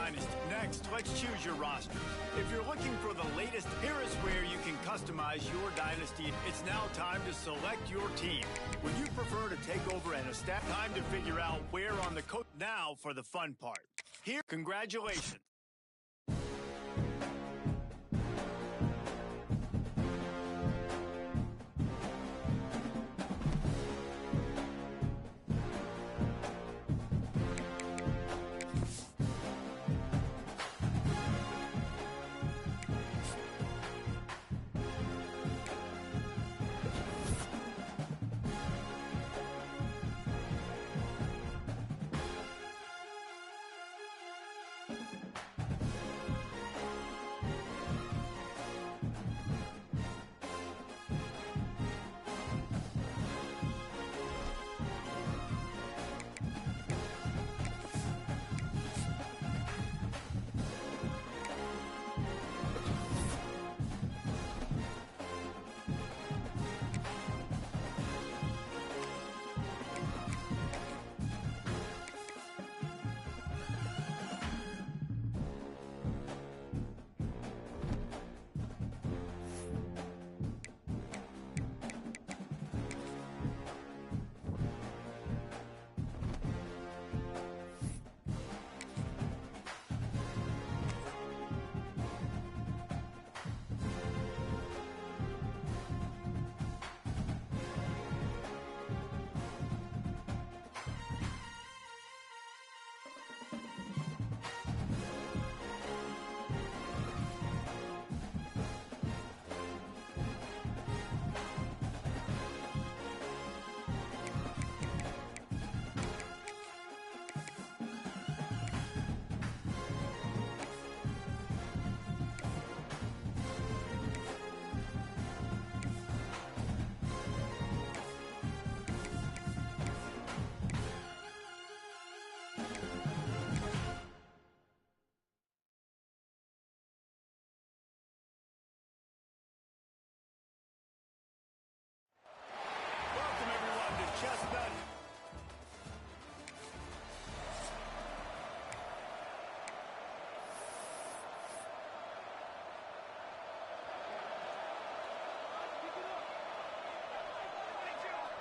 dynasty. Next, let's choose your roster. If you're looking for the latest, here is where you can customize your dynasty. It's now time to select your team. Would you prefer to take over and establish? Time to figure out where on the coast. Now for the fun part. Here, congratulations.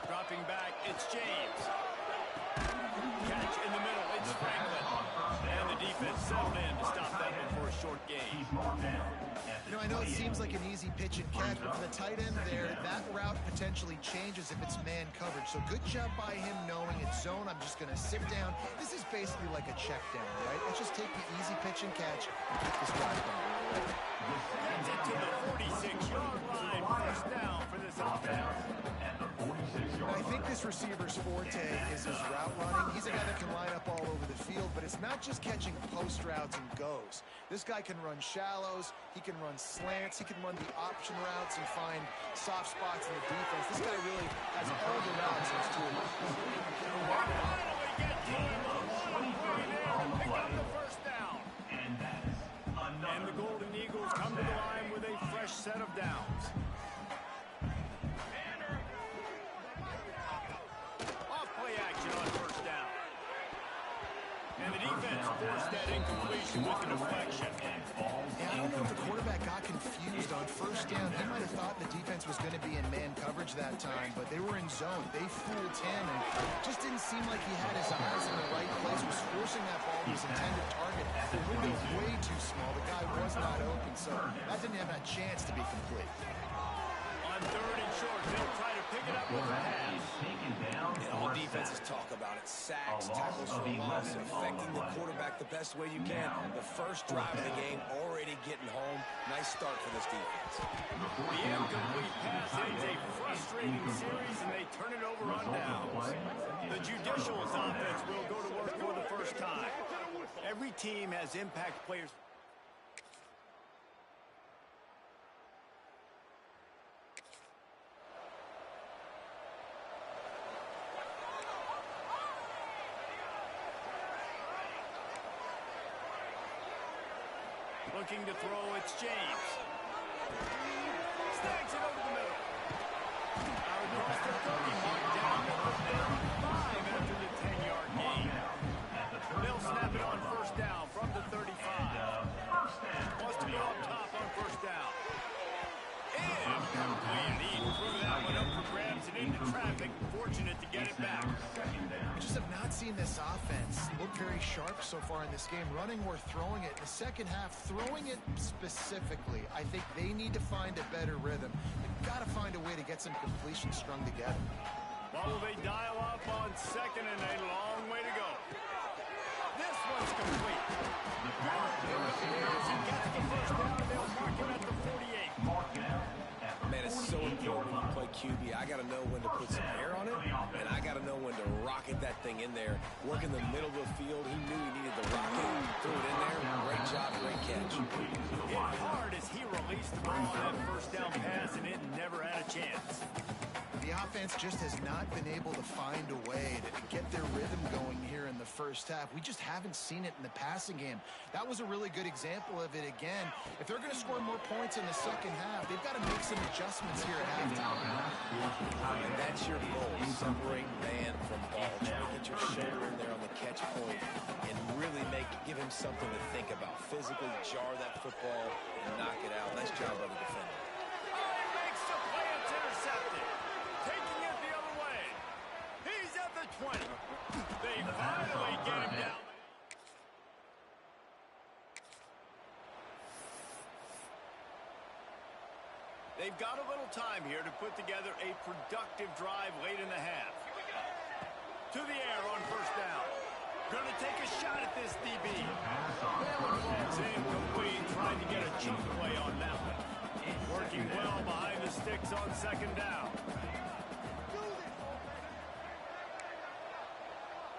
Dropping back, it's James. Catch in the middle, it's Franklin. And the defense settled in to stop that before a short game. You know, I know it seems like an easy pitch and catch, but for the tight end there, that route potentially changes if it's man coverage. So good job by him knowing it's zone. I'm just going to sit down. This is basically like a check down, right? Let's just take the easy pitch and catch and keep this drive going. Gets it to the 46-yard line. First down for this offense. I think this receiver's forte is his route running. He's a guy that can line up all over the field, but it's not just catching post routes and goes. This guy can run shallows, he can run slants, he can run the option routes and find soft spots in the defense. This guy really has all the routes in his toolbox. Finally get to him with one play there to pick up the first down. And the Golden Eagles come to the line with a fresh set of downs. And the defense forced that incompletion with a deflection. Yeah, I don't know if the quarterback got confused on first down. He might have thought the defense was going to be in man coverage that time, but they were in zone. They fooled him, and just didn't seem like he had his eyes in the right place. Was forcing that ball to his intended target. The window way too small. The guy was not open, so that didn't have a chance to be complete. On third and short, they'll try to pick it up with a pass. And all defenses talk about it. Sacks, tackles for loss, and affecting the quarterback the best way you can. The first drive of the game already getting home. Nice start for this defense. The incomplete pass ends a frustrating series, and they turn it over on downs. The Judicials offense will go to work for the first time. Every team has impact players. Looking to throw, it's James. Snags it over the middle. Out across the 30, mark down at the 35 after the 10-yard gain. They'll snap it on first down from the 35. into traffic, fortunate to get it back. Just have not seen this offense look very sharp so far in this game, running or throwing it. In the second half, throwing it specifically, I think they need to find a better rhythm. They've got to find a way to get some completions strung together. What will they dial up on second and a long way to go? This one's complete. He gets the first down. They'll mark him at the 48. Man, it's so important when you play QB. I got to know when to put some air on it, and I got to know when to rocket that thing in there. Work in the middle of the field. He knew he needed the rocket. Threw it in there. Great job, great catch. Hit hard as he released the ball on that first down pass, and it never had a chance. The offense just has not been able to find a way to get their rhythm going here in the first half. We just haven't seen it in the passing game. That was a really good example of it again. If they're going to score more points in the second half, they've give some adjustments here at halftime. And that's your goal, separate man from ball. Try to get your shoulder in there on the catch point and really give him something to think about. Physically jar that football and knock it out. Nice job by the defender. He makes the play. It's intercepted. Taking it the other way. He's at the 20. They finally get him down. They've got a little time here to put together a productive drive late in the half. To the air on first down. Going to take a shot at this DB. Falls incomplete, trying to get a chunk play on that one. Working well behind the sticks on second down.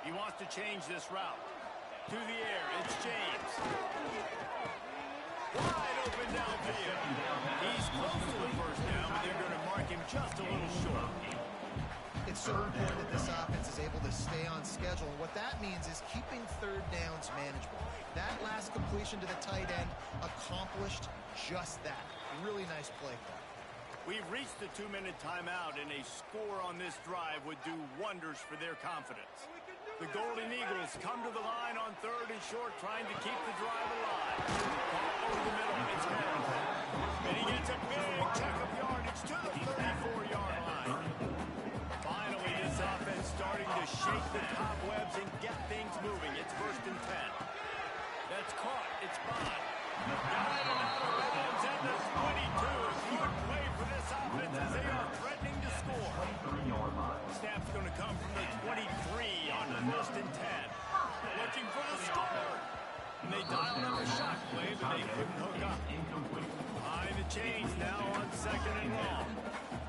He wants to change this route. To the air, it's James. Wide open downfield. He's close to the first down, but they're going to mark him just a little short. It's so important that this offense is able to stay on schedule. And what that means is keeping third downs manageable. That last completion to the tight end accomplished just that. Really nice play call. We've reached the 2-minute timeout, and a score on this drive would do wonders for their confidence. The Golden Eagles come to the line on third and short, trying to keep the drive alive. Ball over the middle, it's Hamilton. And he gets a big check of yardage to the 34-yard line. Finally, this offense starting to shake the cobwebs and get things moving. It's 1st and 10. That's caught. It's Bond. Got it out of bounds at the 22. Good play for this offense as they are threatening to score. Snap's going to come from the 23 on 1st and 10. Looking for the score. And they dialed up a shot play, but they couldn't hook up. Behind the chains now on 2nd and long.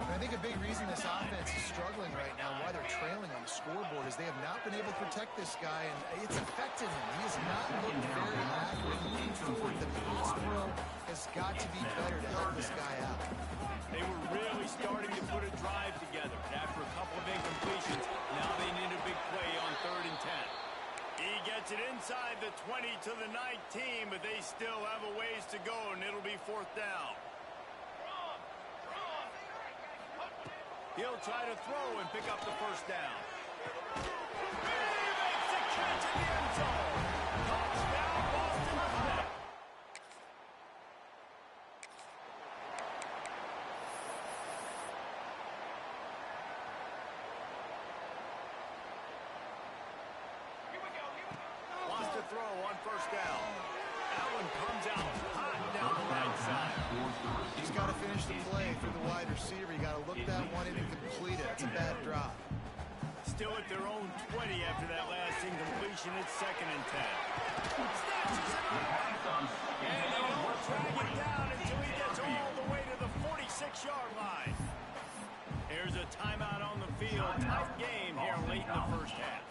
I think a big reason this offense is struggling right now, why they're trailing on the scoreboard, is they have not been able to protect this guy, and it's affected him. He has not looked very accurate moving forward. The pass pro has got to be better to help this guy out. They were really starting to put a drive together. After a couple of incompletions, now they need a big play on 3rd and 10. He gets it inside the 20 to the 19, but they still have a ways to go, and it'll be 4th down. He'll try to throw and pick up the first down. He makes the catch in the end zone. Touchdown, Boston College. Wants to throw on first down. That one comes out hot down the right side. He's got to finish the play for the wide receiver. You got to look that one in and complete it. It's a bad drop. Still at their own 20 after that last incompletion. It's 2nd and 10. Snatches it up. And they don't drag it down until he gets all the way to the 46-yard line. Here's a timeout on the field. Tight game here late in the first half.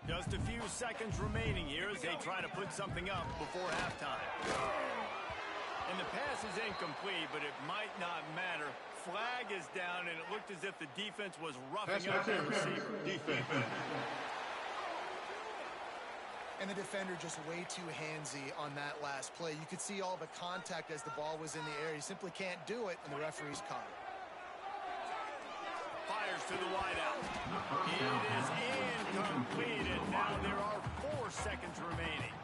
Just a few seconds remaining here as they try to put something up before halftime. And the pass is incomplete, but it might not matter. Flag is down, and it looked as if the defense was roughing up the receiver. Defense. And the defender just way too handsy on that last play. You could see all the contact as the ball was in the air. He simply can't do it, and the referee's caught it. Fires to the wideout. It is incomplete, and now there are 4 seconds remaining.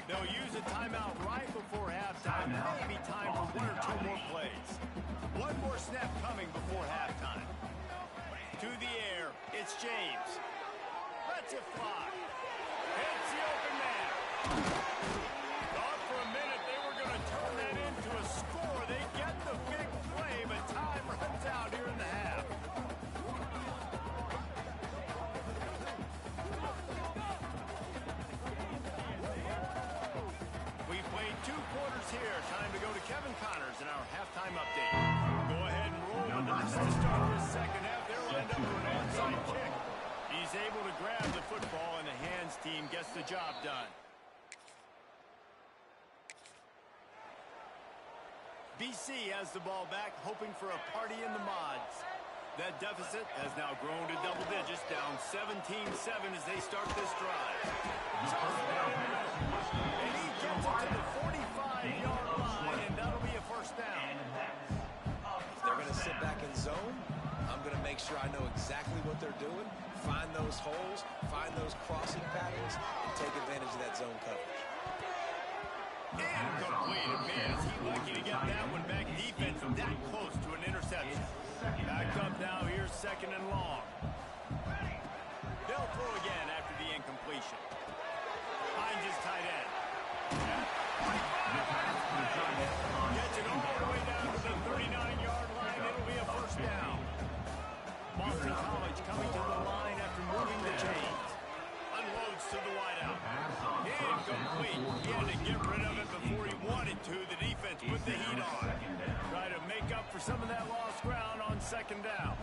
They'll use a timeout right before halftime. Maybe time for 1 or 2 more plays. One more snap coming before halftime. To the air, it's James. Lets it fly. Hits the open man. Thought for a minute they were going to turn that into a score. They get the big play, but time runs out here in the half. We've played 2 quarters here. Time to go to Kevin Connors in our halftime update. Go ahead and roll the dice to start this second half. They'll end up with an onside kick. He's able to grab the football, and the hands team gets the job done. BC has the ball back, hoping for a party in the mods. That deficit has now grown to double digits, down 17-7 as they start this drive. And he gets it to the 45-yard line, and that'll be a first down. If they're going to sit back in zone, I'm going to make sure I know exactly what they're doing, find those holes, find those crossing patterns, and take advantage of that zone coverage. Incomplete. Man, is he lucky to get that one back. Defense that close to an interception. Back up now. Here's second and long. They'll throw again after the incompletion. Finds his tight end. Gets it all the way down to the 39-yard line. It'll be a first down. Boston College coming to the line after moving the chains. Unloads to the wideout. Incomplete. He had to get rid of it before he wanted to. The defense put the heat on. Try to make up for some of that lost ground on second down.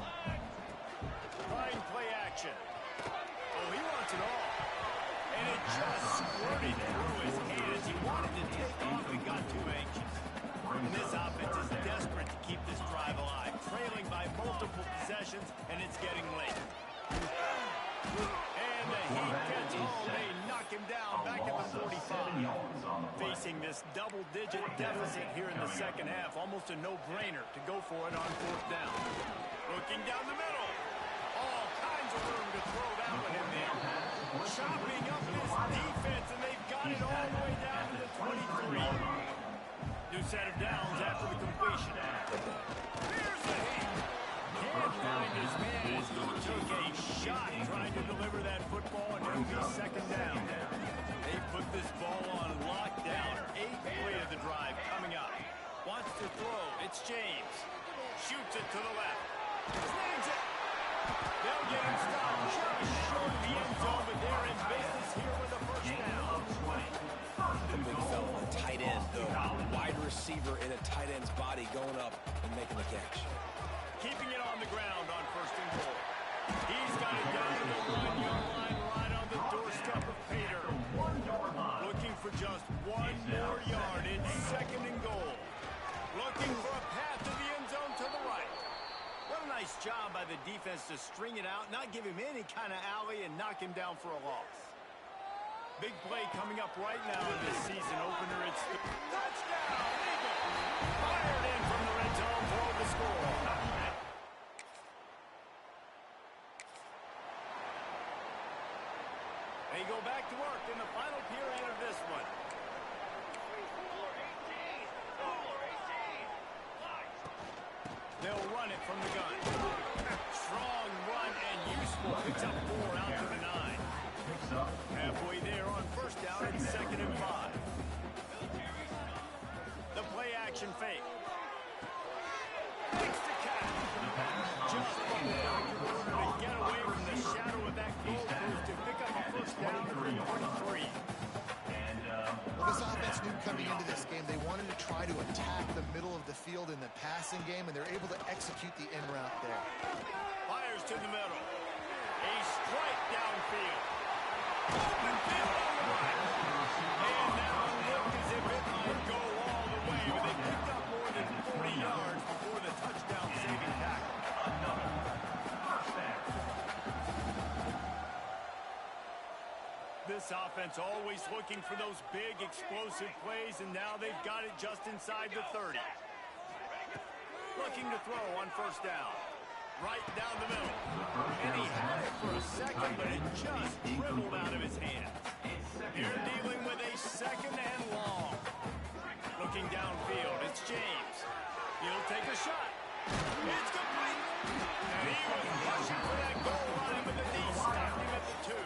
Trying play action. Oh, he wants it all. And it just squirted through his hands. He wanted to take off and got too anxious. And this offense is desperate to keep this drive alive. Trailing by multiple possessions, and it's getting late. And the Heat gets home. They knock him down back at the 45. Facing this double-digit deficit here in the second half. Almost a no-brainer to go for it on fourth down. Looking down the middle. All kinds of room to throw that one in there. Chopping up this defense, and they've got it all the way down to the 23. New set of downs after the completion. Here's the Heat. Can't find his man as he took a shot trying to deliver that football, and it'll be second down. They put this ball on lockdown. 8th play of the drive coming up. Wants to throw. It's James. Shoots it to the left. Slings it. They'll get him stopped just short of the end zone, but they're in business here with a first down. The big fella, the tight end, the wide receiver in a tight end's body going up and making the catch. Keeping it on the ground on first and goal. He's got it down to the 1-yard line, right on the doorstep of Pater. Looking for just 1 more yard. It's second and goal. Looking for a path to the end zone to the right. What a nice job by the defense to string it out, not give him any kind of alley, and knock him down for a loss. Big play coming up right now in this season opener. It's the touchdown. Eagle. Fired in from the red zone for the score. They go back to work in the final period of this one. They'll run it from the gun. Strong run and useful. Picks up 4 out to the 9. Halfway there on first down and second and 5. The play action fake. Makes the catch. Just before to get away from the shadow of that goal post to pick up a first down at the 23. This offense knew coming into this game they wanted to try to attack the middle of the field in the passing game, and they're able to execute the in route there. Fires to the middle. A strike downfield. This offense always looking for those big, explosive plays, and now they've got it just inside the 30. Looking to throw on first down. Right down the middle. And he had it for a second, but it just dribbled out of his hands. Here dealing with a second and long. Looking downfield, it's James. He'll take a shot. It's complete. And he was rushing for that goal line, but the D stopped him at the 2.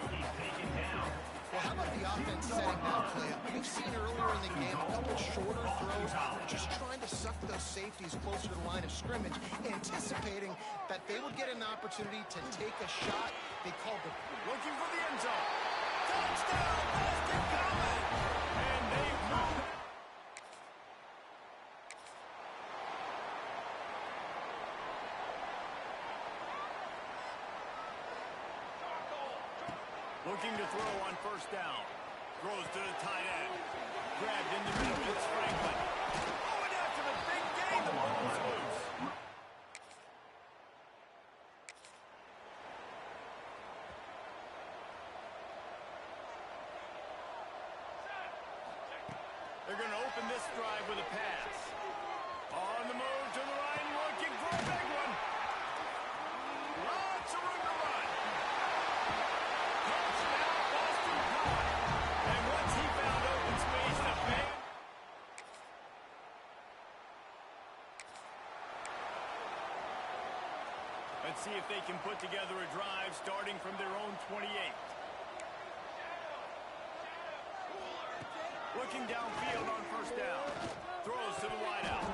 Well, how about the offense setting that play up? We've seen earlier in the game a couple shorter throws, just trying to suck those safeties closer to the line of scrimmage, anticipating that they would get an opportunity to take a shot. They called the... Looking for the end zone. Touchdown, Boston College! And they move. Looking to throw on first down. Throws to the tight end. Grabbed in the middle. It's Franklin. Oh, and after the big gain, the ball is loose. They're going to open this drive with a pass. On the move to the right, looking for a big one. Lots of room to run. Touchdown, Boston College. And once he found open space, the band. Let's see if they can put together a drive starting from their own 28. Looking downfield on first down. Throws to the wideout.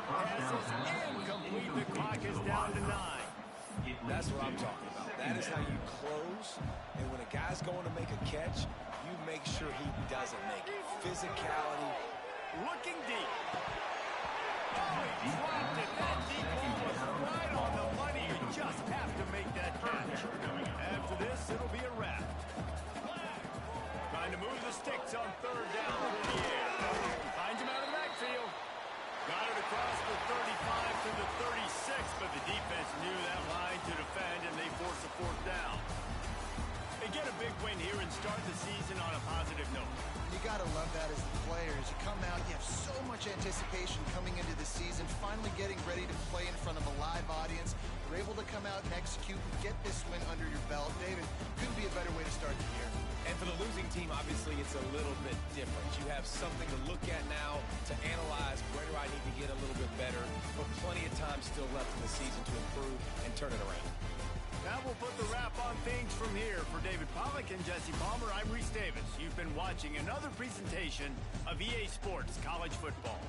Pass is incomplete. The clock is down to 9. That's what I'm talking about. That is how you close. And when a guy's going to make a catch, you make sure he doesn't make it. Physicality. Looking deep. Oh, he dropped it. That deep ball was right on the money. You just have to make that catch. After this, it'll be a wrap. Trying to move the sticks on third down through the air. Finds him out of the backfield. Got it across the 35 to the 36, but the defense knew that line to defend, and they force a fourth down. They get a big win here and start the season on a positive note. You got to love that as the players. You come out, you have so much anticipation coming into the season, finally getting ready to play in front of a live audience. You're able to come out and execute and get this win under your belt. David, couldn't be a better way to start the year. And for the losing team, obviously, it's a little bit different. You have something to look at now to analyze where do I need to get a little bit better, but plenty of time still left in the season to improve and turn it around. That will put the wrap on things from here. For David Pollack and Jesse Palmer, I'm Reese Davis. You've been watching another presentation of EA Sports College Football.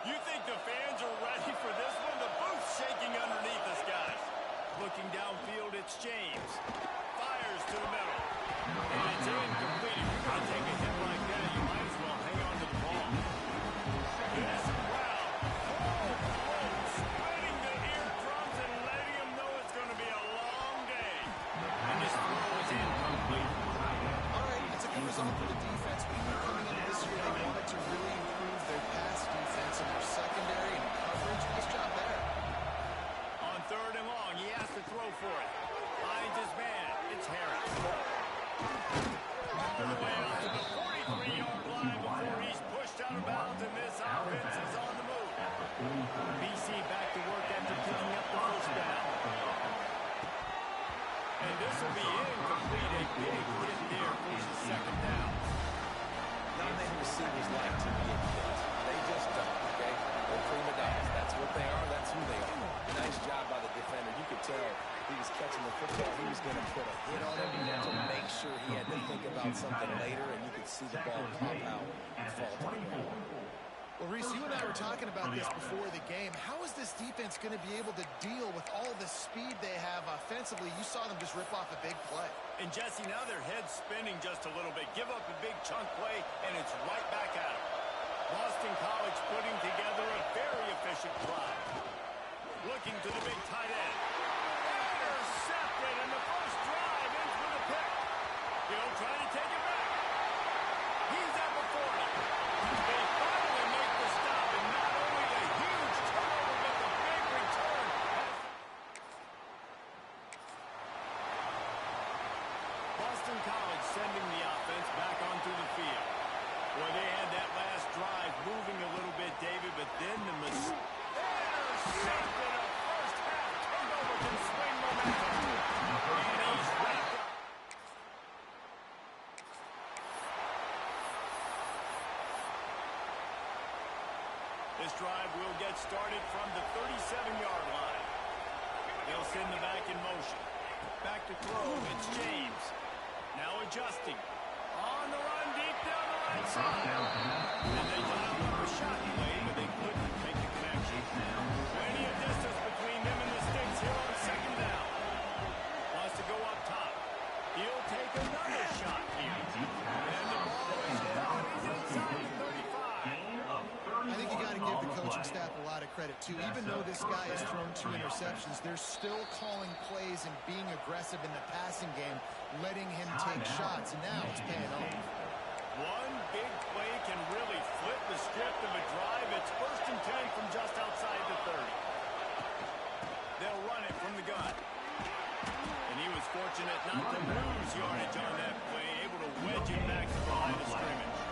You think the fans are ready for this one? The booth's shaking underneath us, guys. Looking downfield, it's James. Fires to the middle. And it's incomplete. If you're going to take a hit like that, you might as well hang on to the ball. This crowd, splitting the eardrums and letting them know it's going to be a long day. And this throw is incomplete. All right, it's a good result for the defense. We knew coming into this year they wanted to really improve their pass defense and their secondary and coverage. Nice job there. On 3rd and long, he has to throw for it. Finds his man. It's Harris. All the way out to the 43-yard line before he's pushed out of bounds, and this offense is on the move. BC back to work after picking up the first down. And this will be incomplete. A big hit there for the second down. Not many receivers like to get hit. They just don't, okay? They're prima donnas. That's what they are. That's who they are. Nice job by the defender. You could tell he was catching the football. He was going to put a hit on him to make sure he had to think about something later, and you could see the ball pop out and fall to the ground. Well, Reese, you and I were talking about this before the game. How is this defense going to be able to deal with all the speed they have offensively? You saw them just rip off a big play. And, Jesse, now their head's spinning just a little bit. Give up a big chunk play, and it's right back at them. Boston College putting together a very efficient drive. Looking to the big tight end. Intercepted, and the first drive ends with a pick. He'll try to take it back. He's at the 40. They finally make the stop, and not only a huge turnover, but the big return. Boston College sending the offense back onto the field. Boy, they had that last drive moving a little bit, David, but then the mistake. Intercepted, a first half turnover can swing momentum. And he's wrapped up. This drive will get started from the 37-yard line. They'll send the back in motion. Back to throw, it's James. Now adjusting. On the run, deep down the right side. And they dialed up a shot play, but they couldn't make the connection. Plenty of distance between them and the sticks here on second down. Wants to go up top. He'll take another shot here. And the ball is gone. He's inside the 35. I think you got to give the coaching staff a lot of credit, too. Even though this guy has thrown 2 interceptions, they're still calling plays and being aggressive in the passing game, letting him take shots, and now it's paying off. One big play can really flip the script of a drive. It's 1st and 10 from just outside the 30. They'll run it from the gun. And he was fortunate not to lose yardage on that play, able to wedge it back to the line of scrimmage.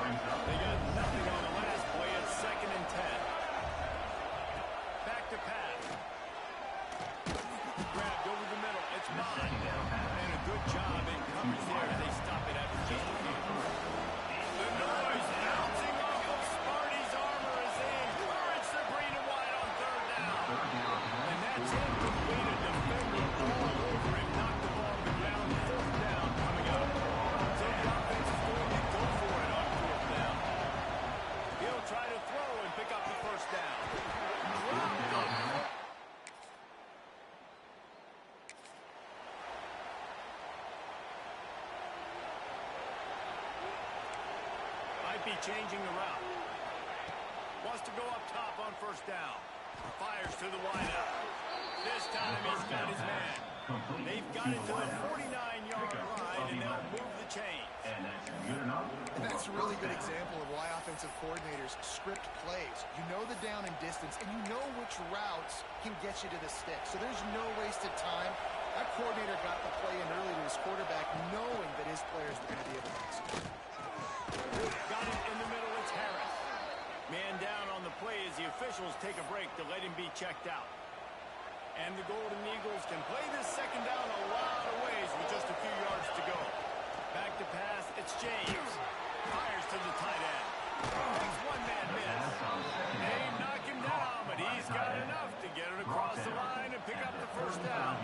They got nothing on the last play. It's 2nd and 10. Back to pass. Grabbed over the middle. It's Bond. And a good job in coverage there. They stop it after just a few. The noise bouncing off of Sparty's armor as they encourage the green and white on 3rd down. And that's incomplete. A defender all over him. Knocked the ball on the ground. 4th down coming up. So the offense is going to go for it on 4th down. He'll try to throw and pick up the 1st down. Might be changing the route. Wants to go up top on 1st down. Fires to the wideout. This time he's got his man. They've got it to the 49-yard line, and they'll move the chains. And that's a really good example of why offensive coordinators script plays. You know the down and distance, and you know which routes can get you to the stick. So there's no wasted time. That coordinator got the play in early to his quarterback, knowing that his players were going to be able to execute. Got it in the middle, it's Harris. Man down on the play as the officials take a break to let him be checked out. And the Golden Eagles can play this 2nd down a lot of ways with just a few yards to go. Back to pass, it's James. Fires to the tight end. Makes one-man miss. They knock him down, but he's got enough to get it across the line and pick up the 1st down.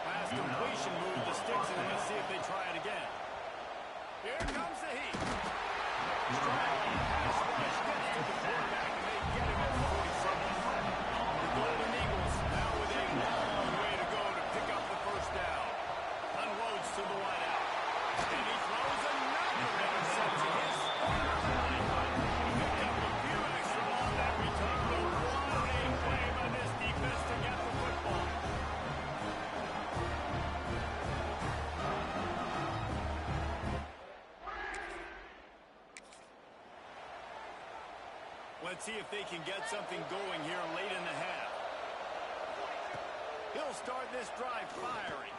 Pass completion moved the sticks, and let's see if they try it again. Here comes the heat. Strong pass rush gets to the quarterback, and they get him at the 47. The Golden Eagles now with a long way to go to pick up the 1st down. Unloads to the wideout. And he throws another interception. His starter line. Picked up a few extra on that return, but what a play by this defense to get the football. Let's see if they can get something going here late in the half. He'll start this drive firing.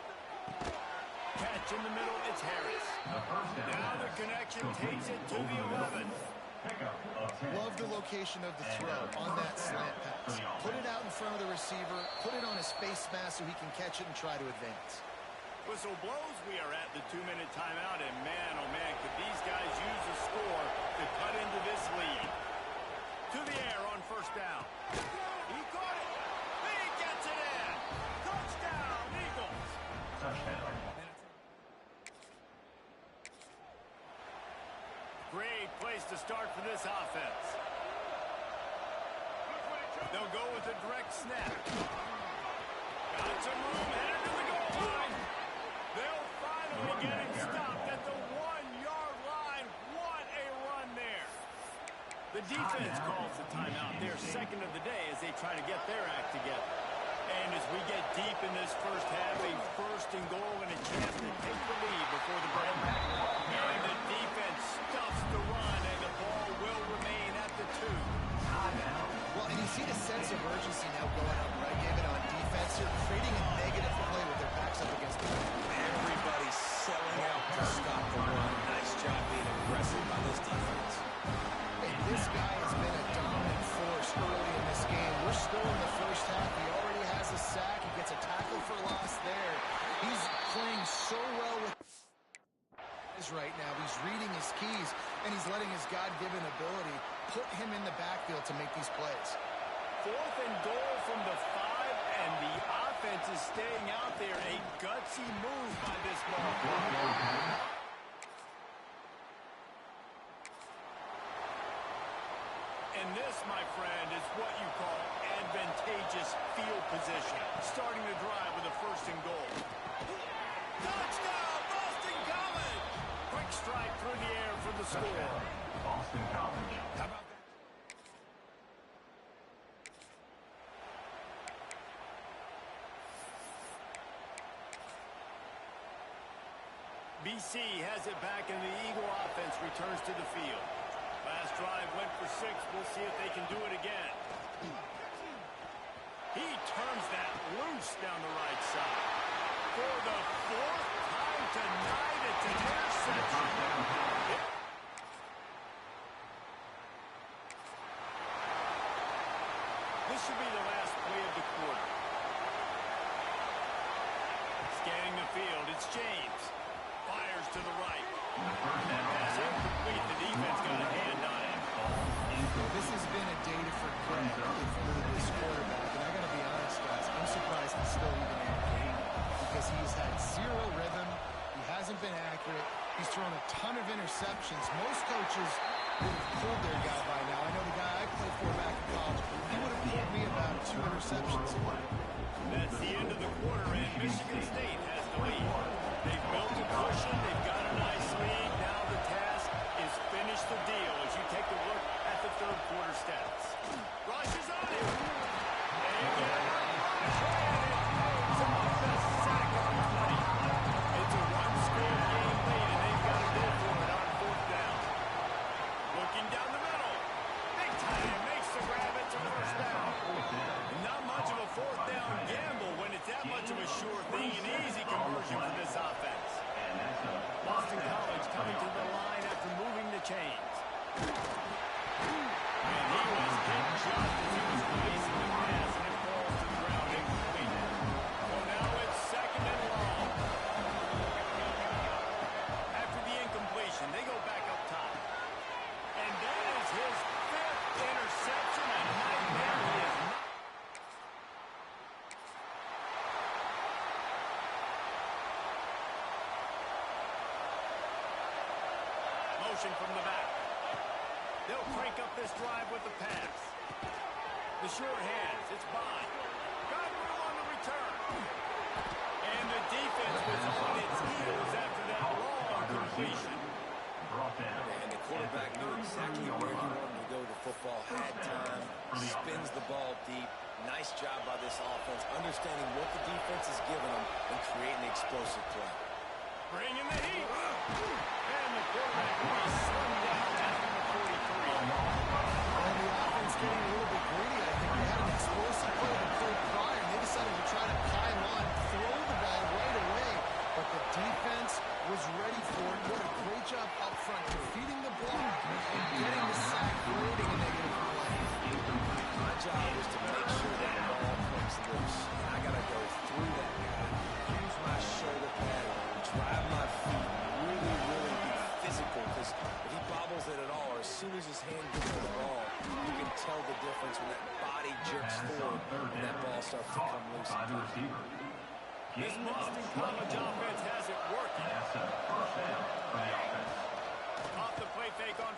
Catch in the middle, it's Harris. Now the connection takes it to the 11. Love the location of the throw on that slant pass. Put it out in front of the receiver, put it on his face mask so he can catch it and try to advance. Whistle blows, we are at the 2-minute timeout, and man, oh man, could these guys use a score to cut into this lead. To the air on 1st down. He caught it. He gets it in. Touchdown, Eagles. great place to start for this offense. They'll go with a direct snap. Got some room, headed to the goal line. They'll finally get him stopped at the 1-yard line. What a run there. The defense calls the timeout, their second of the day, as they try to get their act together. And as we get deep in this first half, a first and goal and a chance to take the lead before the break. And the defense stuffs the run, and the ball will remain at the 2. Well, and you see the sense of urgency now going up, right, David, on defense. They're creating a negative play with their backs up against the wall. Everybody's selling out to stop the run. Nice job being aggressive by this defense. And this guy has been a dominant force early in this game. We're still in the first half. He already has a sack. He gets a tackle for loss there. He's playing so well with right now. He's reading his keys, and he's letting his God-given ability put him in the backfield to make these plays. 4th and goal from the 5, and the offense is staying out there. A gutsy move by this ball. And this, my friend, is what you call advantageous field position. Starting the drive with a 1st and goal. Touchdown, Boston College! Quick strike through the air for the score. Boston College. How about that? BC has it back, and the Eagle offense returns to the field. Last drive went for 6. We'll see if they can do it again. He turns that loose down the right side. For the 4th time tonight, it's an interception. This should be the last play of the quarter. Scanning the field, it's James. Fires to the right. That pass incomplete. The defense got a hand on it. This has been a day to forget for this quarterback, and I got to be honest, guys, I'm surprised he's still even in the game because he's had zero rhythm. He hasn't been accurate. He's thrown a ton of interceptions. Most coaches would have pulled their guy by now. I know the guy I played for back in college, he would have pulled me about 2 interceptions. That's the end of the quarter, and Michigan State has the lead. They've built a cushion. They've got a nice lead. Now the task is finish the deal as you take a look at the 3rd quarter stats. Rush is on it. And get it. It's a 1-score game lead, and they've got to go for it on 4th down. Looking down the middle. Big time. Makes the grab. It's a 1st down. Not much of a 4th down gamble when it's that much of a sure thing. An easy conversion for this offense. Boston College coming to the line after moving the chains. And he was hit just as he was releasing the pass, and it falls to the ground incomplete. So now it's 2nd and long. After the incompletion, they go back up top. And that is his 5th interception, a nightmare. He is not. Motion from the back. They'll crank up this drive with the pass. The short hands. It's Bond. Got room on the return. And the defense was on its heels after that long completion. And the quarterback knew exactly where he wanted to go. The football had time. Spins the ball deep. Nice job by this offense, understanding what the defense is giving them and creating the explosive play. Bringing the heat. And the quarterback will be slimmed down after the 43. And the offense getting a little bit greedy. I think they had an explosive play the play prior, and they decided to try to pile on, throw the ball right away. But the defense was ready for it. Did a great job up front, defeating the block and getting the sack, creating a negative play. My job is to make sure that the ball comes loose. And I got to go through that guy, use my shoulder pad, drive my feet, really be physical. Because if he bobbles it at all, or as soon as his hand gets to the ball, you can tell the difference when that body jerks forward and that ball starts to come loose. This Boston College offense has it working. That's a 1st down for the offense. Off the play fake on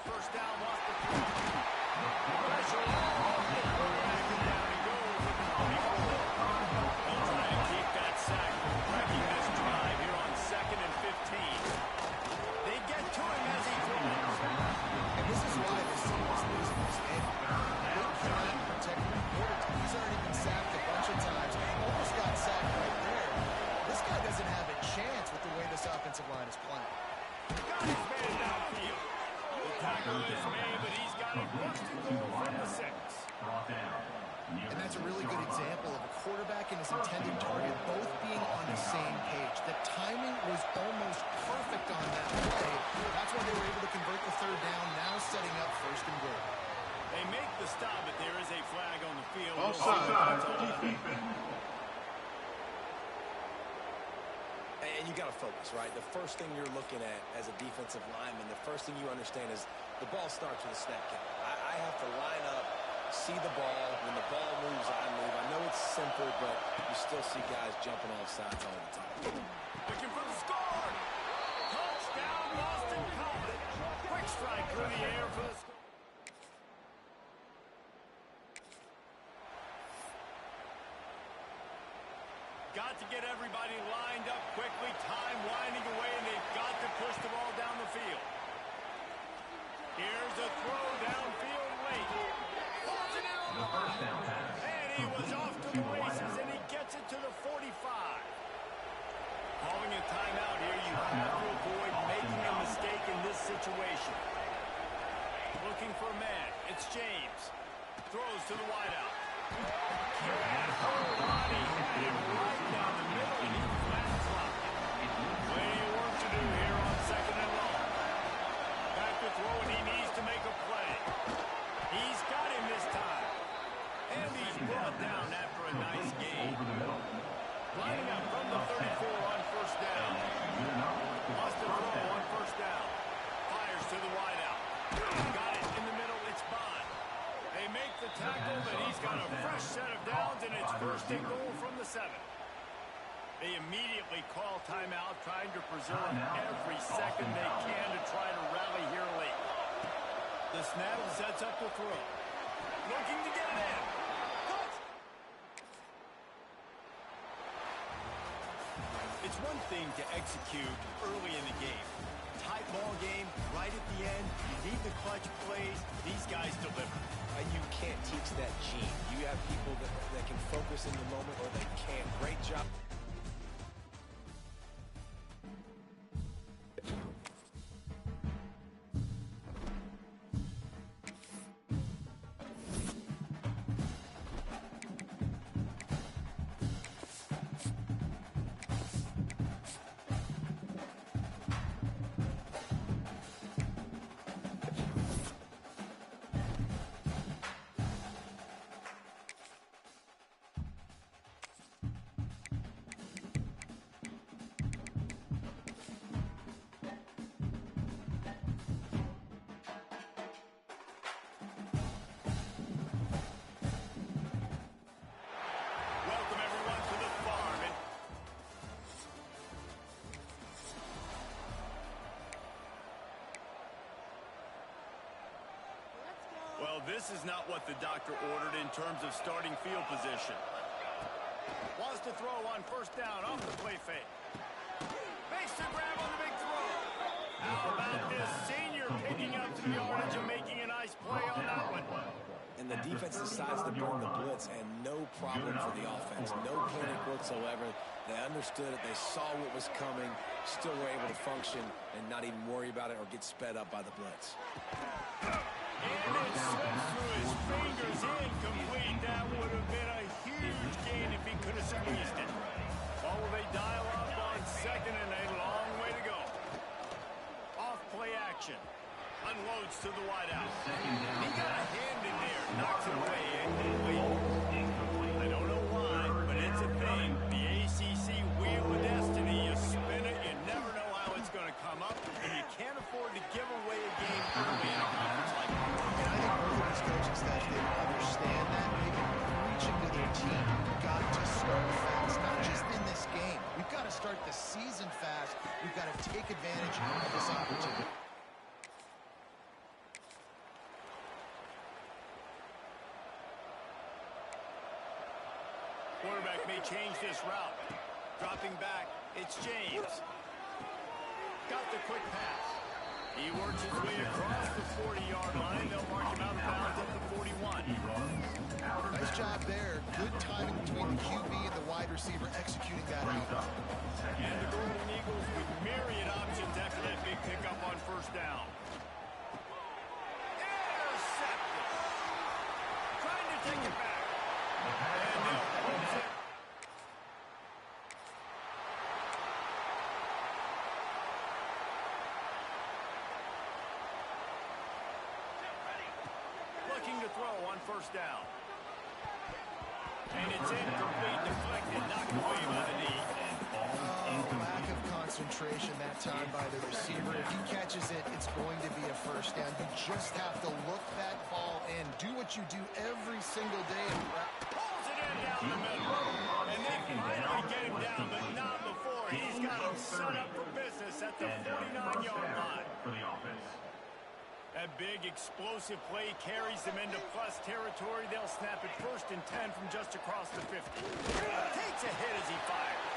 He's made it downfield. The tackle is made, but he's got it first and goal from the 6. And that's a really good example of a quarterback and his intended target both being on the same page. The timing was almost perfect on that play. That's why they were able to convert the 3rd down, now setting up 1st and goal. They make the stop, but there is a flag on the field. Offside. And you got to focus, right? The first thing you're looking at as a defensive lineman, the first thing you understand is the ball starts with a snap count. I have to line up, see the ball. When the ball moves, I move. I know it's simple, but you still see guys jumping off sides all the time. Looking for the score. Touchdown, Boston College. Quick strike through the air for the score. Got to get everybody lined up quickly. Time winding away, and they've got to push the ball down the field. Here's a throw downfield late. And he was off to the races, and he gets it to the 45. Calling a timeout here, you have to avoid making a mistake in this situation. Looking for a man. It's James. Throws to the wideout. Can't hold on. He had him right down the middle, and he flat flopped it. Plenty of work to do here on 2nd and long. Back to throw, and he needs to make a play. He's got him this time. And he's brought down after a nice game. Lining up from the 34 on 1st down. Lost the throw on 1st down. Fires to the wideout. Got it in the middle. It's Bond. They make the tackle, but he's got a fresh set of downs, and it's 1st and goal from the 7. They immediately call timeout, trying to preserve every second they can to try to rally here late. The snap sets up the throw. Looking to get it in. It's one thing to execute early in the game. Tight ball game, right at the end. You need the clutch plays. These guys deliver. You can't teach that gene. You have people that can focus in the moment or they can't. Great job. Well, this is not what the doctor ordered in terms of starting field position. Wants to throw on 1st down off the play fake. Makes the grab on the big throw. How about this senior picking up some yardage and making a nice play on that one? And the defense decides to burn the blitz, and no problem for the offense. No panic whatsoever. They understood it. They saw what was coming. Still were able to function and not even worry about it or get sped up by the blitz. And it slips through his fingers, incomplete. That would have been a huge gain if he could have squeezed it. Or will they dial up on 2nd and a long way to go? Off play action. Unloads to the wideout. He got a hand in there. Knocks it away. Incomplete. I don't know why, but it's a thing. The ACC Wheel of Destiny. You spin it, you never know how it's going to come up, and you can't afford to give away a game early in a conference like that. And I think both of these coaching staffs, they understand that. They've been preaching to their team. We've got to start fast, not just in this game. We've got to start the season fast. We've got to take advantage of this opportunity. Quarterback may change this route. Dropping back, it's James. Got the quick pass. He works his way across the 40-yard line. They'll mark him out of bounds at the 41. Nice job there. Good timing between the QB and the wide receiver executing that out. And the Golden Eagles with myriad options after that big pickup on throw on first down. And it's incomplete, deflected, knocked away by the knee. Lack of concentration that time by the receiver. If he catches it, it's going to be a first down. You just have to look that ball in. Do what you do every single day. Pulls it in down the middle. And they finally get him down, but not before. He's got him set up for business at the 49-yard line. For the offense. A big explosive play carries them into plus territory. They'll snap it 1st and 10 from just across the 50. Takes a hit as he fires.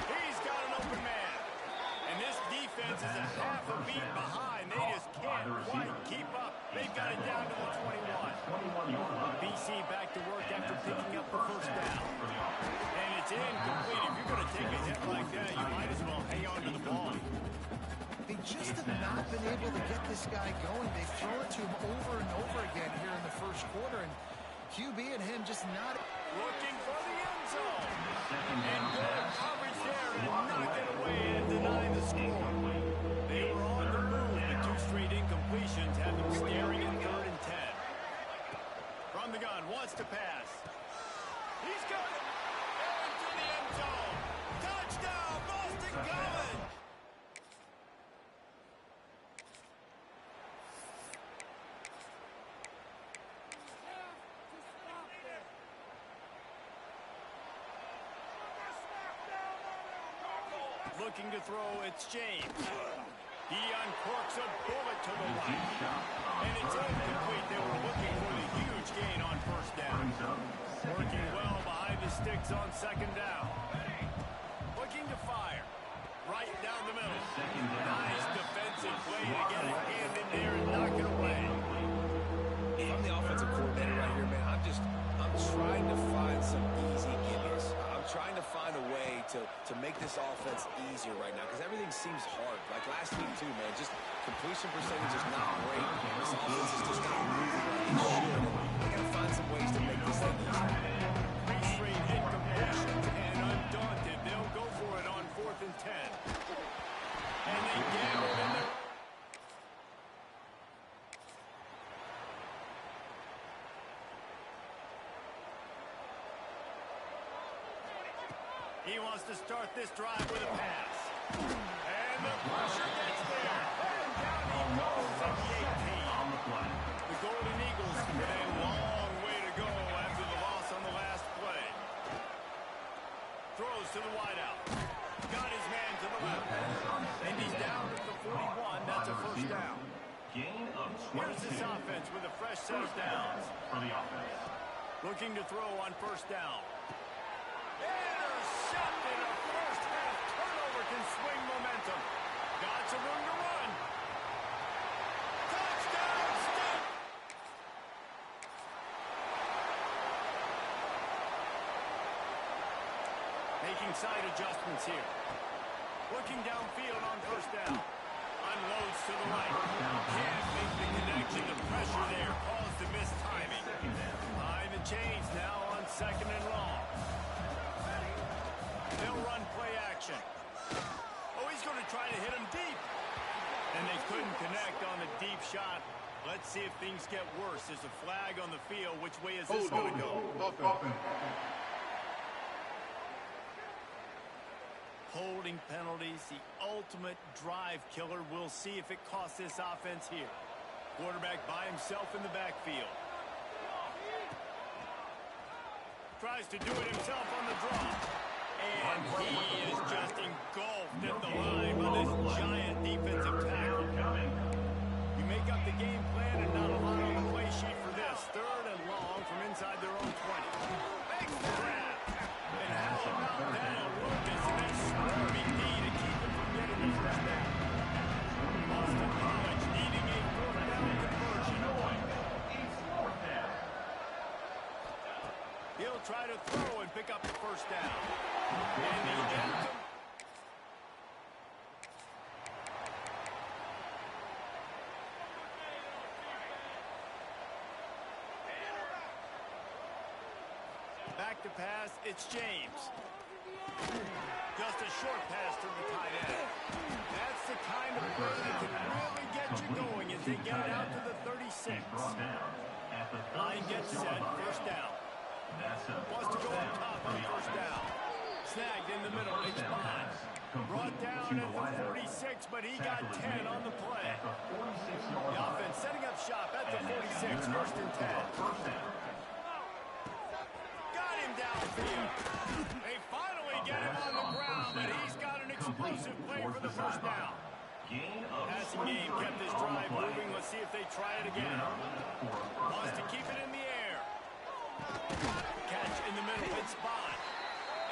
He's got an open man. And this defense is a half a beat behind. They just can't quite keep up. They've got it down to the 21. BC back to work after picking up the first down. And it's incomplete. If you're going to take a hit like that, you might as well hang on to the ball. They just have not been able to get this guy going. They've thrown it to him over and over again here in the first quarter, and QB and him just not looking for the end zone. And good coverage there and knock it away and deny the score. They were on the move, but 2 straight incompletions have them staring at 3rd and 10. From the gun, wants to pass. He's got it. Into the end zone. Touchdown, Boston College. Looking to throw, it's James. He uncorks a bullet to the right. And it's incomplete. They were looking for the huge gain on first down. Working well behind the sticks on 2nd down. Looking to fire. Right down the middle. Nice defensive play to get a hand in there and knock it away. I'm the offensive coordinator right here, man. I'm trying to find some easy gimmicks. I'm trying to find a way to make this offense easier right now because everything seems hard. Like last week, too, man. Just completion percentage is not great. This offense is just not moving like it should. They got to find some ways to make this thing easier. 3 straight incompletions, and undaunted, they'll go for it on 4th and 10. And they get him in there. He wants to start this drive with a pass. And the pressure gets there. And down he goes at the 18. The Golden Eagles with a long way to go after the loss on the last play. Throws to the wideout. Got his man to the left. And he's down at the 41. That's a first down. Here's this offense with a fresh set of downs. For the offense. Looking to throw on first down. Intercepted. A first half turnover can swing momentum. Got some room to run. Touchdown, Steve. Making side adjustments here. Looking downfield on first down. Unloads to the right. Can't make the connection. The pressure there caused the missed timing. Behind the chains now on 2nd and long. They'll run play action. Oh, he's going to try to hit him deep. And they couldn't connect on the deep shot. Let's see if things get worse. There's a flag on the field. Which way is this going to go? Holding penalties, the ultimate drive killer. We'll see if it costs this offense here. Quarterback by himself in the backfield. Tries to do it himself on the draw. And he is just engulfed at the line by this giant defensive tackle. You make up the game plan and not a lot on the play sheet for this. 3rd and long from inside their own 20. Makes the grab. And how about that awareness and that swarming knee to keep him from getting the first down? Boston College needing a 4th down conversion. He'll try to throw and pick up the first down. And the back to pass, it's James. Just a short pass to the tight end. That's the kind of play that can really get you going as they get it out to the 36. Line gets set, first down. Wants to go up top on first down. Snagged in the middle, it's fine. Brought down at the 46, but he got 10 on the play. The offense setting up shop at the 46, first and 10. Got him downfield. They finally get him on the ground, but he's got an explosive play for the first down. Passing game kept his drive moving. Let's see if they try it again. Wants to keep it in the air. Catch in the middle, it's spot.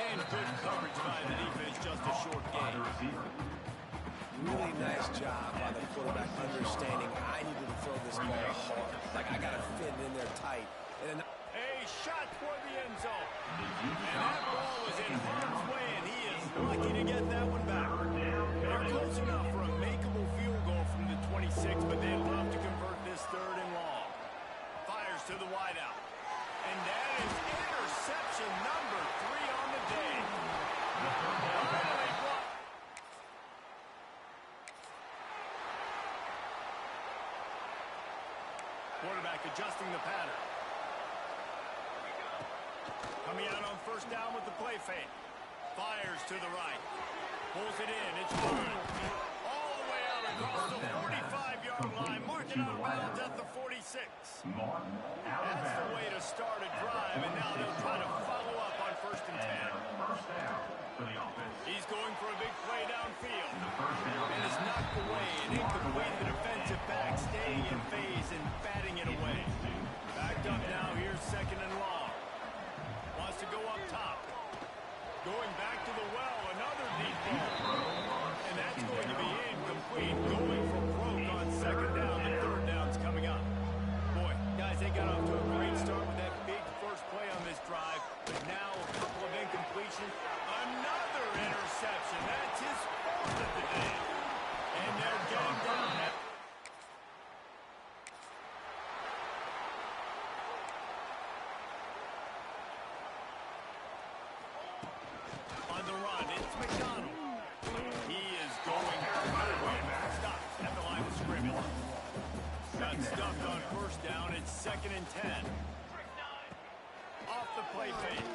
And good coverage by the defense, just a short game. Really nice job by the quarterback understanding I needed to throw this ball hard. Like, I got to fit it in there tight. And a shot toward the end zone. And that ball is in harm's way, and he is lucky to get that one back. They're close enough for a makeable field goal from the 26, but they'd love to convert this third and long. Fires to the wideout. And that is interception number 3 on the day. Quarterback adjusting the pattern. Coming out on first down with the play fake. Fires to the right. Pulls it in. It's good. All the way out across the 45-yard line. Marking out of bounds at the 46. That's the way to start a drive, and now they'll try to follow up on first and 10. He's going for a big play downfield. And it's knocked away and incomplete. The defensive back staying in phase and batting it away. Backed up now. Here's second and long. Wants to go up top. Going back to the well. Another deep ball. And that's going to be incomplete. Going for broke on second down. The third down's coming up. Boy, guys, they got off to a great start with that big first play on this drive. But now a couple of incompletions. Another interception. That's his fourth of the day. And they're getting down. On the run, it's McDonald. He is going stop at the line of scrimmage. Got stuffed on first down. It's second and 10. Off the play fake.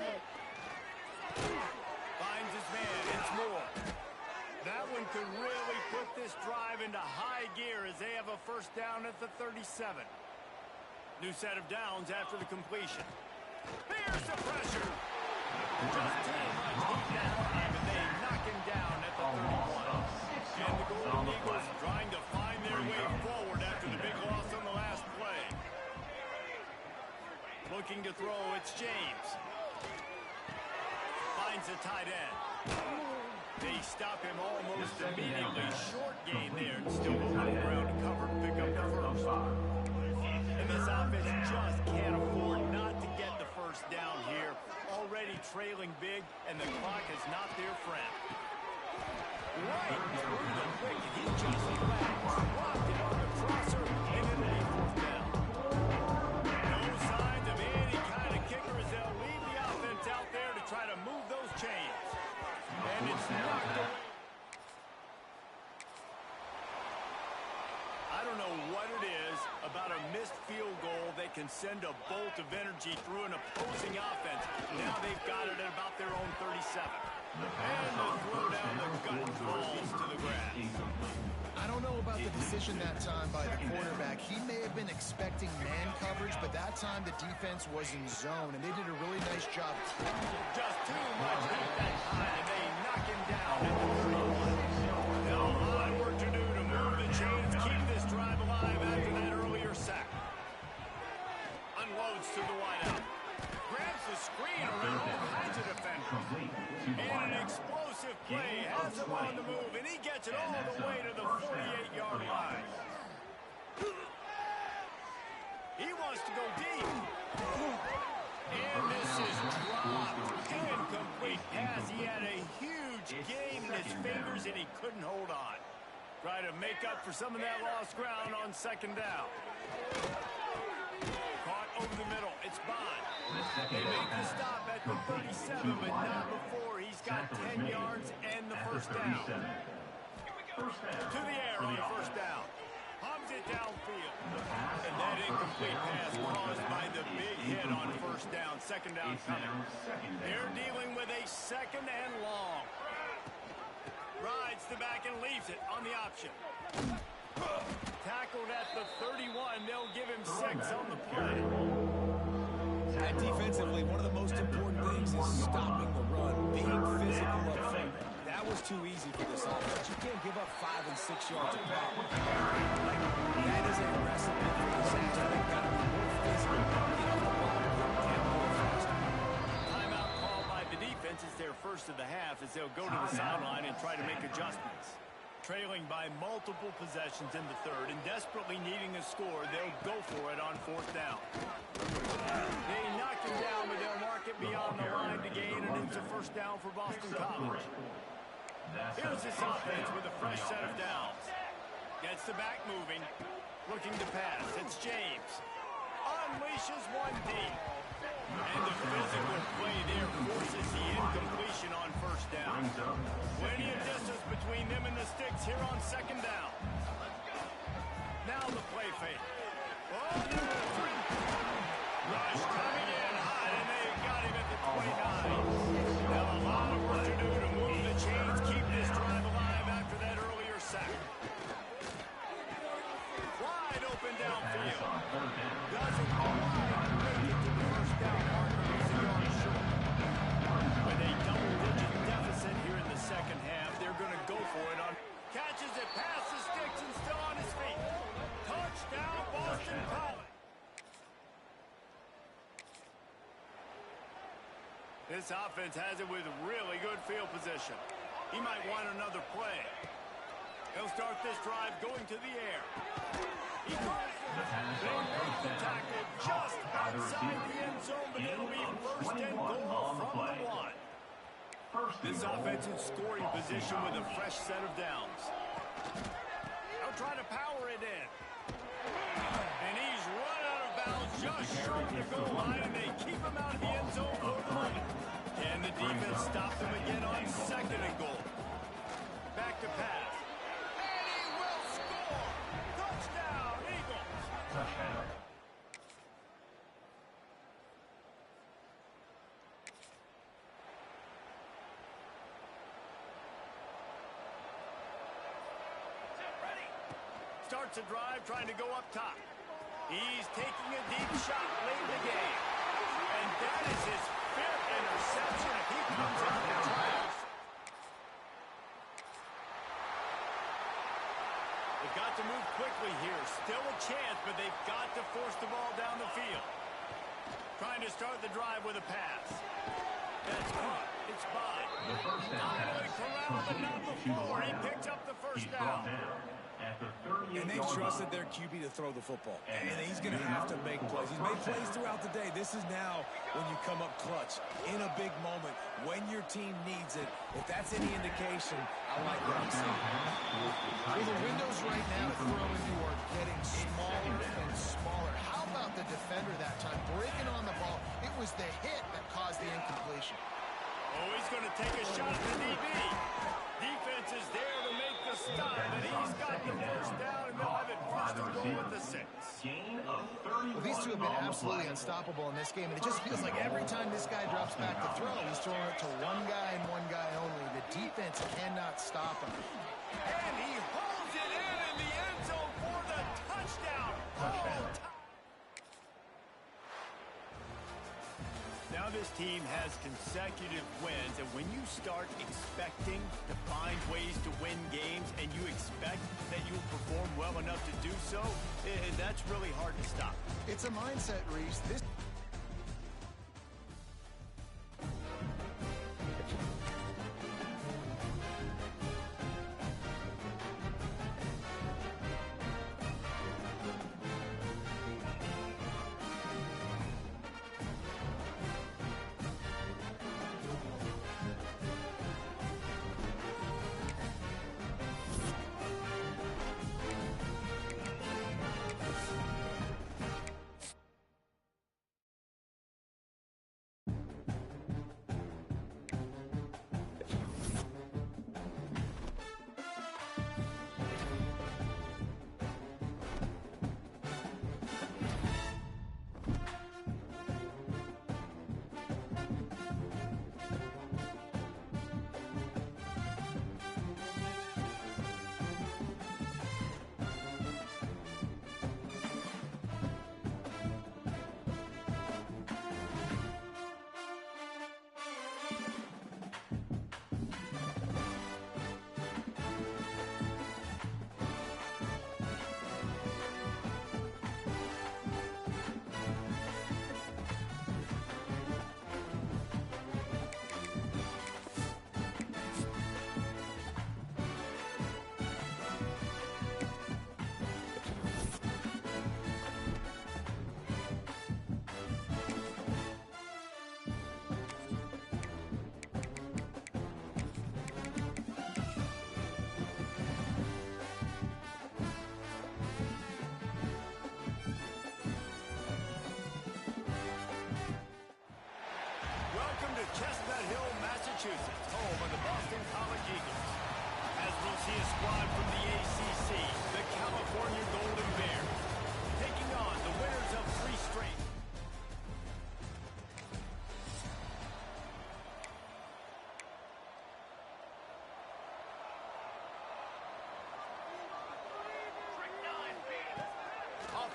Finds his man. It's Moore. That one could really put this drive into high gear as they have a first down at the 37. New set of downs after the completion. Here's the pressure. Just too much heat that time, and they knock him down at the 31. And the Golden Eagles trying to find their way forward after the big loss on the last play. Looking to throw, it's James. Finds a tight end. They stop him almost immediately. Short gain there, and still a little ground to cover to pick up the first. And this offense just can't afford not to get the first down here. Already trailing big, and the clock is not their friend. Right through the wicket, he just dropped it on the crosser, and it'll be fourth down. No signs of any kind of kicker as they'll leave the offense out there to try to move those chains. And it's knocked away. I don't know what it is about a missed field goal that can send a bolt of energy through an opposing offense. Now they've got it at about their own 37. And the throw down the gut falls to the grass. I don't know about the decision that time by the quarterback. He may have been expecting man coverage, but that time the defense was in zone, and they did a really nice job. Just too much heat that time, and they knock him down at the 31. Now a lot of work to do to move the chains, keep this drive alive after that earlier sack. Unloads to the wideout. Grabs the screen around all kinds of defenders. And an explosive play has him on the move, and he gets it all the way to the 48-yard line. He wants to go deep. And this is dropped. Incomplete pass. He had a huge gain in his fingers, and he couldn't hold on. Try to make up for some of that lost ground on second down. Caught over the middle. It's Bond. They make the stop at the 37, but not before he's got 10 yards and the first down. To the air on first down. Hums it downfield. And that incomplete. incomplete pass caused by the big hit on first down. Second down coming. They're dealing with a second and long. Rides the back and leaves it on the option. Tackled at the 31. They'll give him 6 on the play. And defensively, one of the most important things is stopping the run, being physical up front. That was too easy for this offense. You can't give up 5 and 6 yards a pop. That is a recipe for disaster. They've got to be more physical, get off the ball, and more faster. Timeout called by the defense is their first of the half as they'll go to the sideline and try to make adjustments. Trailing by multiple possessions in the third and desperately needing a score, they'll go for it on fourth down. They knock him down, but they'll mark it beyond the line to gain, and it's a first down for Boston College. Here's this offense with a fresh set of downs. Gets the back moving, looking to pass. It's James. Unleashes one deep. And the physical play there forces the incompletion on first down. Plenty of distance between them and the sticks here on second down. Now the play fake. Oh, rush coming in hot, and they got him at the 29. Now a lot of work to do to move the chains, keep this drive alive after that earlier sack. Wide open downfield. Doesn't quite make it to the first down marker. He's a yard short. With a double-digit deficit here in the second half, they're going to go for it on. Catches it past the sticks and still on his feet. Touchdown, Boston College. This offense has it with really good field position. He might want another play. He'll start this drive going to the air. He calls it. They make the tackle just outside the end zone, but it'll be first and goal from the 1. This offense in scoring position with a fresh set of downs. They'll try to power it in. And he's run out of bounds just short of the goal line, and they keep him out of the end zone for the moment. And the defense stopped him again on second and goal. Back to pass. And he will score! Touchdown, Eagles! Starts a drive trying to go up top. He's taking a deep shot late in the game. And that is his 5th interception if he comes out and tries. They've got to move quickly here. Still a chance, but they've got to force the ball down the field. Trying to start the drive with a pass. That's caught. It's by. Finally corralled, but not before. He picks up the first down. And they've trusted their QB to throw the football. And he's going to have to make plays. He's made plays throughout the day. This is now when you come up clutch in a big moment when your team needs it. If that's any indication, I like what I'm seeing. Well, the windows right now to throw into are getting smaller and smaller. How about the defender that time breaking on the ball? It was the hit that caused the incompletion. Oh, he's going to take a shot at the DB. Defense is there to make the stop, and he's got the first down, and they'll have it first and goal at the 6. Well, these two have been absolutely unstoppable in this game, and it just feels like every time this guy drops back to throw, he's throwing it to one guy and one guy only. The defense cannot stop him. And he holds it in the end zone for the touchdown. Now this team has consecutive wins, and when you start expecting to find ways to win games and you expect that you'll perform well enough to do so, that's really hard to stop. It's a mindset, Reese. This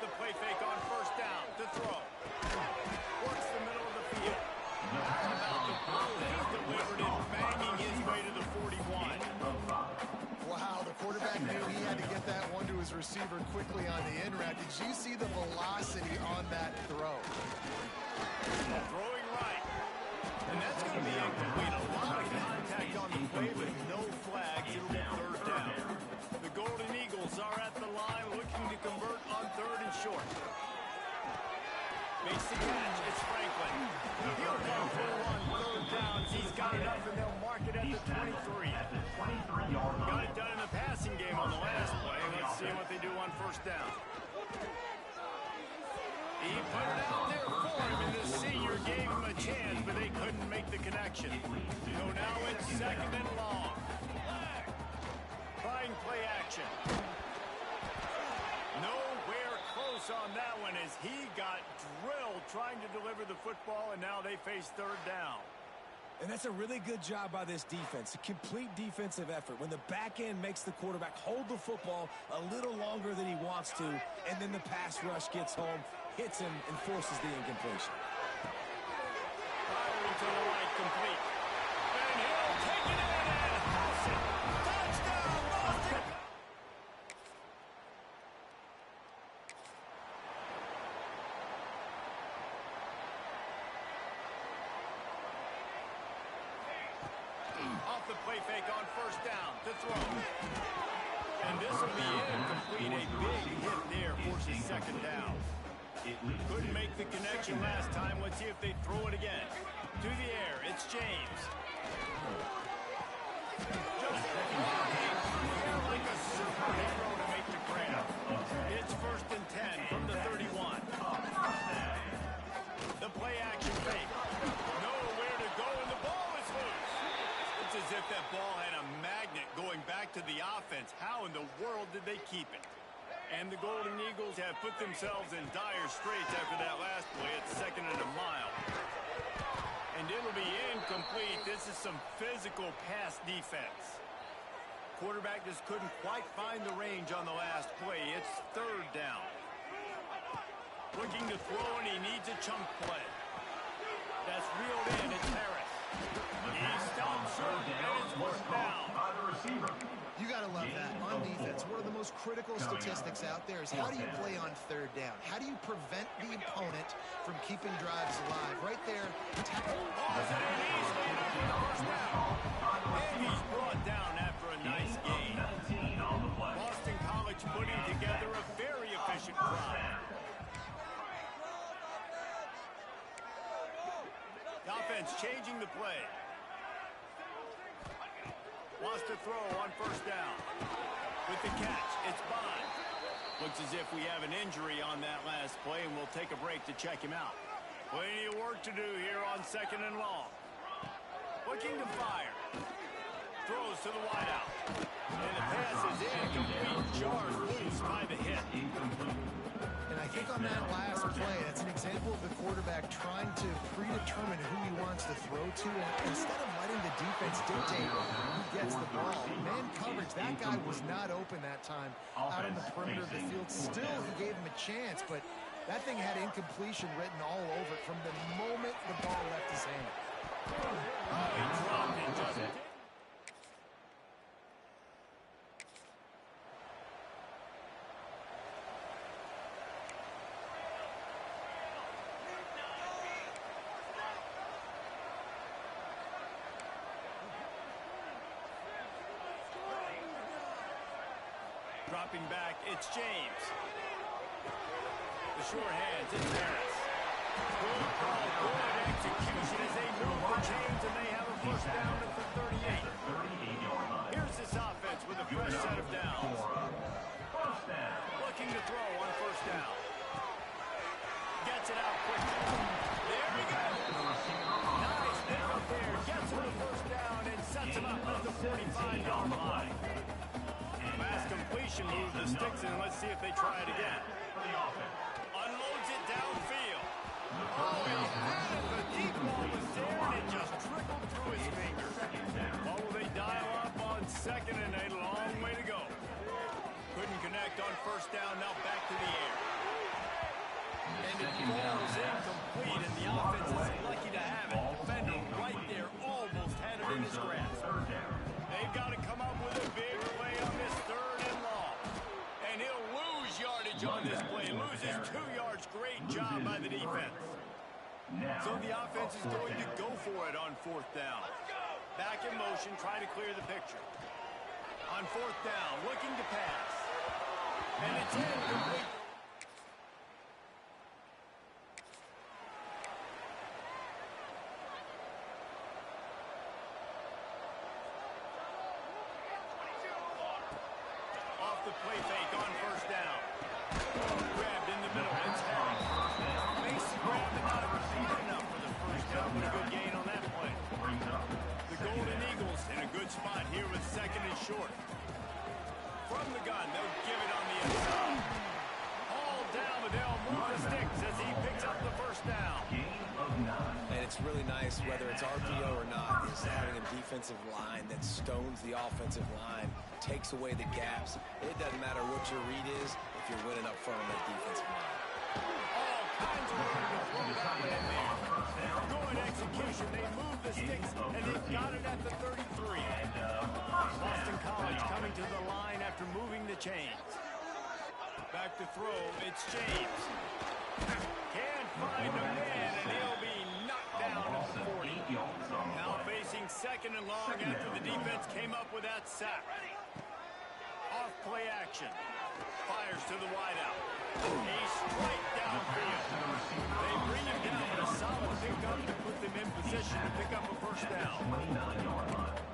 the play fake on first down to throw. Works the middle of the field. How about the ball he's delivered it, banging his way to the 41. Wow, the quarterback knew he had to get that one to his receiver quickly on the in route. Did you see the velocity on that throw? Throwing right. And that's going to be incomplete. A lot of contact on the play, but no flags. It'll be third down. The Golden Eagles are at the line looking to convert on third and short. Makes the catch. It's Franklin. He'll go for one. Third down. He's got enough, and they'll mark it at the 23. Got it done in the passing game on the last play. Let's see what they do on first down. He put it out there for him, and the senior gave him a chance, but they couldn't make the connection. So now it's second and long. Trying play action. Nowhere close on that one as he got drilled trying to deliver the football, and now they face third down. And that's a really good job by this defense, a complete defensive effort. When the back end makes the quarterback hold the football a little longer than he wants to, and then the pass rush gets home, hits him, and forces the incompletion. Firing to the right, complete. And he'll take it in and house it. Touchdown, Boston! Off the play fake on first down to throw. And this will be incomplete. A big hit there forces second down. Couldn't make the connection last time. Let's see if they throw it again. To the air, it's James. Just flying through the air like a superhero to make the grab. It's first and 10 from the 31. The play action fake. Nowhere to go, and the ball is loose. It's as if that ball had a magnet going back to the offense. How in the world did they keep it? And the Golden Eagles have put themselves in dire straits after that last play. It's second and a mile. And it'll be incomplete. This is some physical pass defense. Quarterback just couldn't quite find the range on the last play. It's third down. Looking to throw, and he needs a chunk play. That's reeled in. It's Harris. He stops short, and it's fourth down. You got to love that. On defense, one of the most critical statistics out there is how do you play on third down? How do you prevent the opponent from keeping drives alive? Right there. And he's brought down after a nice game. Boston College putting together a very efficient drive. The offense changing the play. Wants to throw on first down. With the catch, it's Bond. Looks as if we have an injury on that last play, and we'll take a break to check him out. Plenty of work to do here on second and long. Looking to fire. Throws to the wideout. And the pass is incomplete. Jarred loose by the hit. And I think on that last play, that's an example of the quarterback trying to predetermine who he wants to throw to. And instead of letting the defense dictate who gets the ball, man coverage, that guy was not open that time out on the perimeter of the field. Still, he gave him a chance, but that thing had incompletion written all over it from the moment the ball left his hand. Oh, he dropped it just. Dropping back, it's James. The sure hands, it's Harris. Good call, good execution as they move the chains, and they have a first down at the 38. Here's this offense with a fresh set of downs. Looking to throw on first down. Gets it out quickly. There we go. Nice pick up there. Gets him the first down and sets him up at the 45-yard line. Last completion moves the sticks in. Let's see if they try it again. Unloads it downfield. Oh, he had it. The deep ball was there, and it just trickled through his fingers. Oh, they dial up on second, and a long way to go. Couldn't connect on first down. Now back to the air. coverage on this play. Loses 2 yards. Great job by the defense. So the offense is going to go for it on 4th down. Back in motion, trying to clear the picture. On 4th down, looking to pass. And it's incomplete. Off the play fake on 1st down. Grabbed in the middle. It's Harris. Makes the grab and not quite enough for the 1st down, but a good gain on that play. The Golden Eagles in a good spot here with 2nd and short. From the gun, they'll give it on the inside. All down, but they'll move the sticks as he picks up the 1st down. And it's really nice, whether it's RPO or not, is having a defensive line that stones the offensive line, takes away the gaps. It doesn't matter what your read is if you're winning up front on that defensive line. All kinds of room to throw down in there. Good execution. They move the sticks, and they've got it at the 33. Boston College coming to the line after moving the chains. Back to throw. It's James. Can't find a man, and he'll be knocked down at the 40. Now facing 2nd and long after the defense came up with that sack. Off play action. Fires to the wideout. He's straight downfield. They bring him down with a solid pickup to put them in position to pick up a 1st down.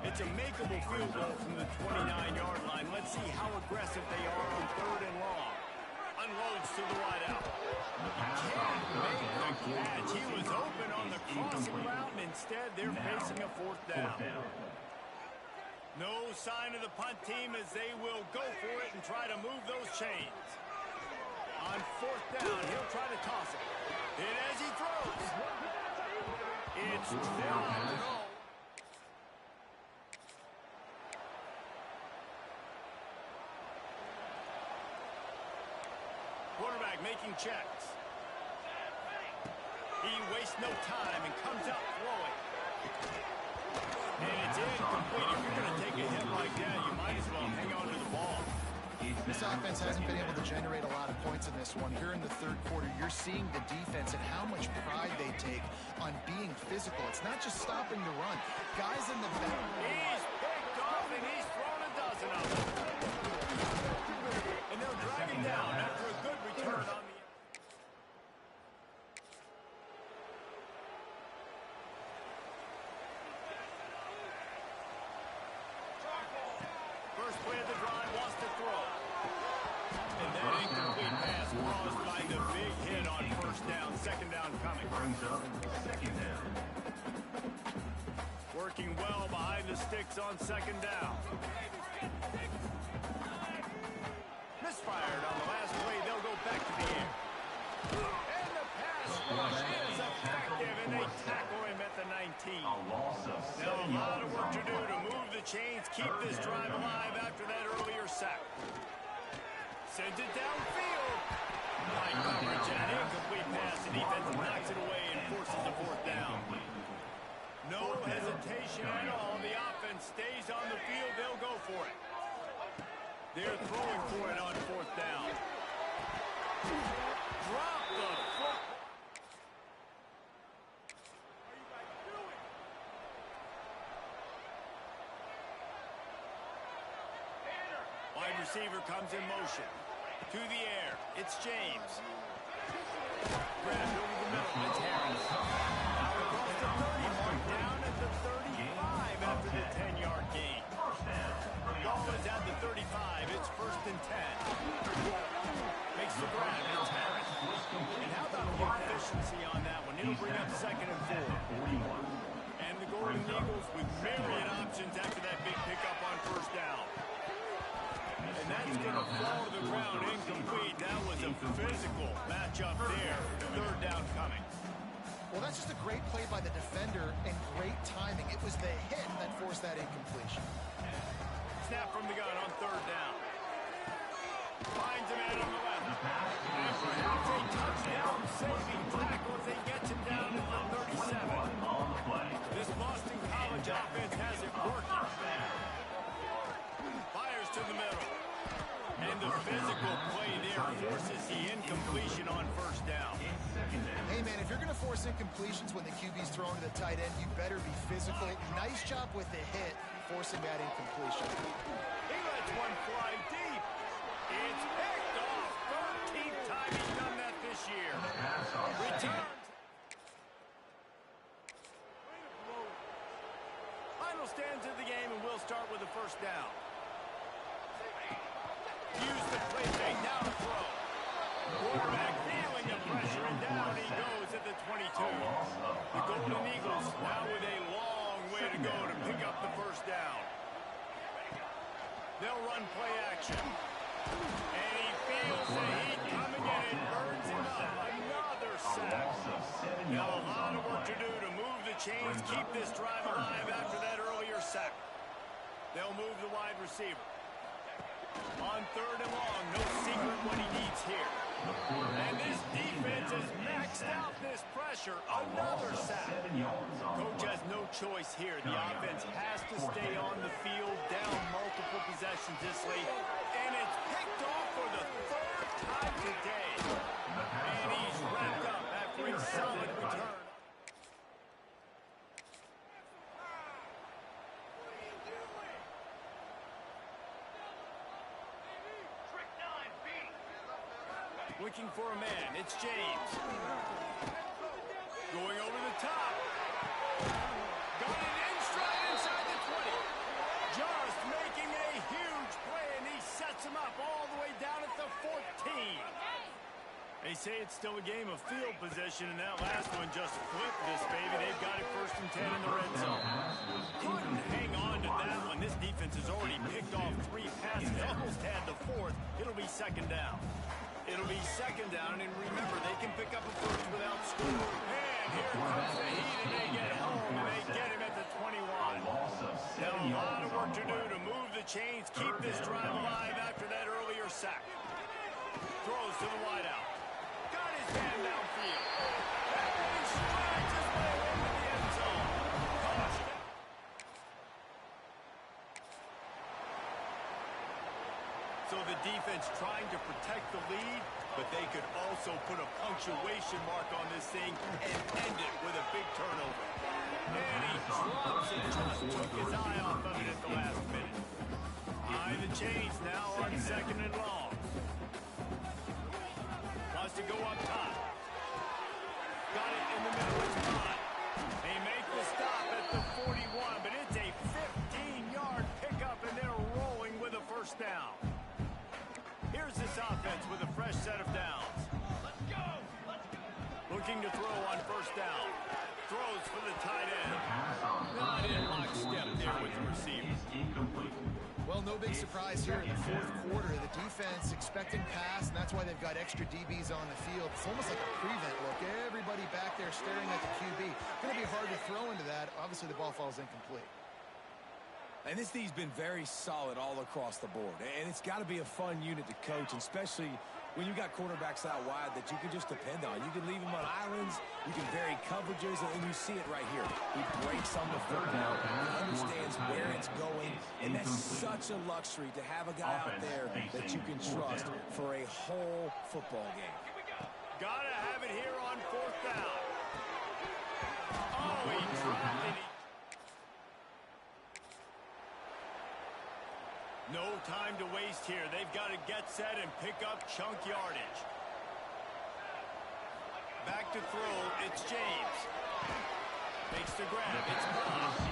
It's a makeable field goal from the 29-yard line. Let's see how aggressive they are on 3rd and long. Unloads to the wideout. Can't make the catch. He was open on the crossing route, and instead they're facing a 4th down. No sign of the punt team as they will go for it and try to move those chains. On 4th down, he'll try to toss it. And as he throws, it's dropped. Quarterback making checks. He wastes no time and comes out throwing. And it's incomplete. If you're going to take a hit like that, you might as well hang on to the ball. This offense hasn't been able to generate a lot of points in this one. Here in the 3rd quarter, you're seeing the defense and how much pride they take on being physical. It's not just stopping the run. Guys in the back. He's picked off, and he's thrown a dozen of them. And they'll drag him down after a good return on the... First play of the drive, wants to throw. And that incomplete pass caused by the big hit on 1st down. 2nd down coming. Brings up 2nd down. Working well behind the sticks on 2nd down. Misfired on the last play. They'll go back to the air. And the pass rush is effective, and they tackle him at the 19. Now a lot of work to do to move the chains, keep this drive alive after that earlier sack. Sends it downfield. Line coverage and an incomplete pass. The defense knocks it away and forces the 4th down. No hesitation at all. The offense stays on the field. They'll go for it. They're throwing for it on 4th down. Drop the foot. Wide receiver comes in motion. To the air. It's James. Grabbed over the middle. It's Harris. Now across the 30 mark, down at the 35 after the 10-yard gain. Ball is at the 35. It's 1st and 10. Makes the grab. It's Harris. And how about the efficiency on that one? It'll bring up 2nd and 4. And the Golden Eagles with myriad options after that big pickup on 1st down. And that's going to fall to the ground incomplete. That was a physical matchup there. 3rd down coming. Well, that's just a great play by the defender and great timing. It was the hit that forced that incompletion. Snap from the gun on 3rd down. Finds a man on the left. And perhaps a touchdown saving tackle as they get him down to the 37. This Boston College offense has it working. Fires to the middle. And the physical play there forces incompletion on first down. Hey, man, if you're going to force incompletions when the QB's thrown to the tight end, you better be physical. Nice job with the hit, forcing that incompletion. He lets one fly deep. It's picked off. 13th time he's done that this year. Returns. Final stands of the game, and we'll start with the first down. Use the play fake. Now to throw. Quarterback feeling the pressure, and down he goes at the 22. The Golden Eagles now with a long way to go to pick up the first down. They'll run play action. And he feels the heat coming in and burns him up. Another sack. Now a lot of work to do to move the chains, keep this drive alive after that earlier sack. They'll move the wide receiver. On third and long, no secret what he needs here. And this defense has maxed out this pressure. Another sack. Coach has no choice here. The offense has to stay on the field, down multiple possessions this late. And it's picked off for the third time today. And he's wrapped up after a solid return. Looking for a man. It's James. Going over the top. Got it in stride inside the 20. Just making a huge play, and he sets him up all the way down at the 14. They say it's still a game of field position, and that last one just flipped this baby. They've got it 1st and 10 in the red zone. Couldn't hang on to that one. This defense has already picked off 3 passes. Almost had the 4th. It'll be 2nd down. It'll be 2nd down, and remember, they can pick up a 1st without scoring. And here comes the heat, and they get home, and they get him at the 21. Now a lot of work to do to move the chains, keep this drive alive after that earlier sack. Throws to the wideout. Got his man downfield. And he strides his way into the end zone. Touchdown. So the defense trying to protect the lead, but they could also put a punctuation mark on this thing and end it with a big turnover. And he drops it, just took his eye off of it at the last minute. Behind the chains now on 2nd and long. Wants to go up top. Got it in the middle, it's gone. They make the stop at the 41, but it's a 15-yard pickup, and they're rolling with a 1st down. Here's this offense with a fresh set of downs. Let's go! Looking to throw on 1st down. Throws for the tight end. Not in lockstep there with the receiver. Well, no big surprise here in the 4th quarter. The defense expecting pass, and that's why they've got extra DBs on the field. It's almost like a prevent look. Everybody back there staring at the QB. Going to be hard to throw into that. Obviously, the ball falls incomplete. And this team's been very solid all across the board. And it's got to be a fun unit to coach, especially when you got quarterbacks out wide that you can just depend on. You can leave them on islands, you can vary coverages, and you see it right here. He breaks on the football, he understands where it's going, and that's such a luxury to have a guy out there that you can trust for a whole football game. Gotta have it here on 4th down. Oh, he dropped it. No time to waste here. They've got to get set and pick up chunk yardage. Back to throw. It's James. Makes the grab. It's blocked.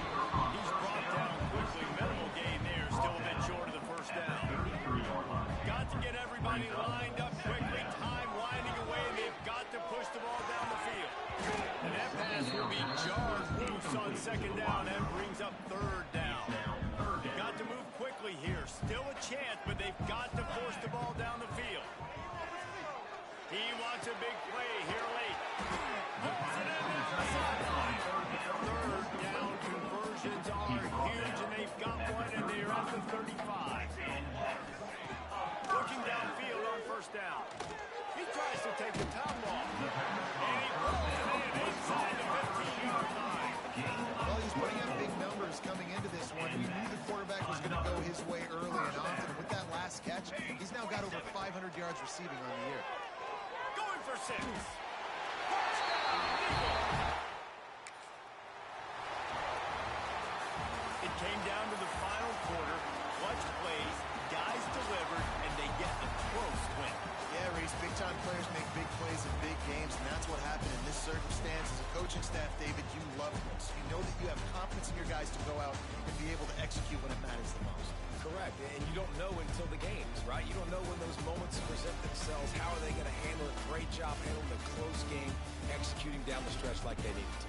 He's brought down quickly. Minimal gain there. Still a bit short of the 1st down. Got to get everybody lined up quickly. Time winding away, and they've got to push the ball down the field. And that pass will be jarred loose on 2nd down and brings up 3rd down. Got to move quickly here. Still a chance, but they've got to force the ball down the field. He wants a big play here late. Puts it in the sideline. 3rd down conversions are huge, and they've got one, and they're at the 35. Looking downfield on 1st down. He tries to take the top off. And he pulls it in inside the 15-yard line. Well, he's putting up big numbers coming into this one. We knew the quarterback was going to go his way early and often. With that last catch, he's now got over 500 yards receiving on the year. Going for 6. Touchdown, Eagles. It came down to the final quarter. Clutch plays, guys delivered, and they get a close win. Yeah, Reese, big-time players make big plays in big games, and that's what happened in this circumstance. As a coaching staff, David, you love this. You know that you have confidence in your guys to go out and be able to execute when it matters the most. Correct, and you don't know until the games, right? You don't know when those moments present themselves. How are they going to handle it? Great job handling a close game, executing down the stretch like they needed to.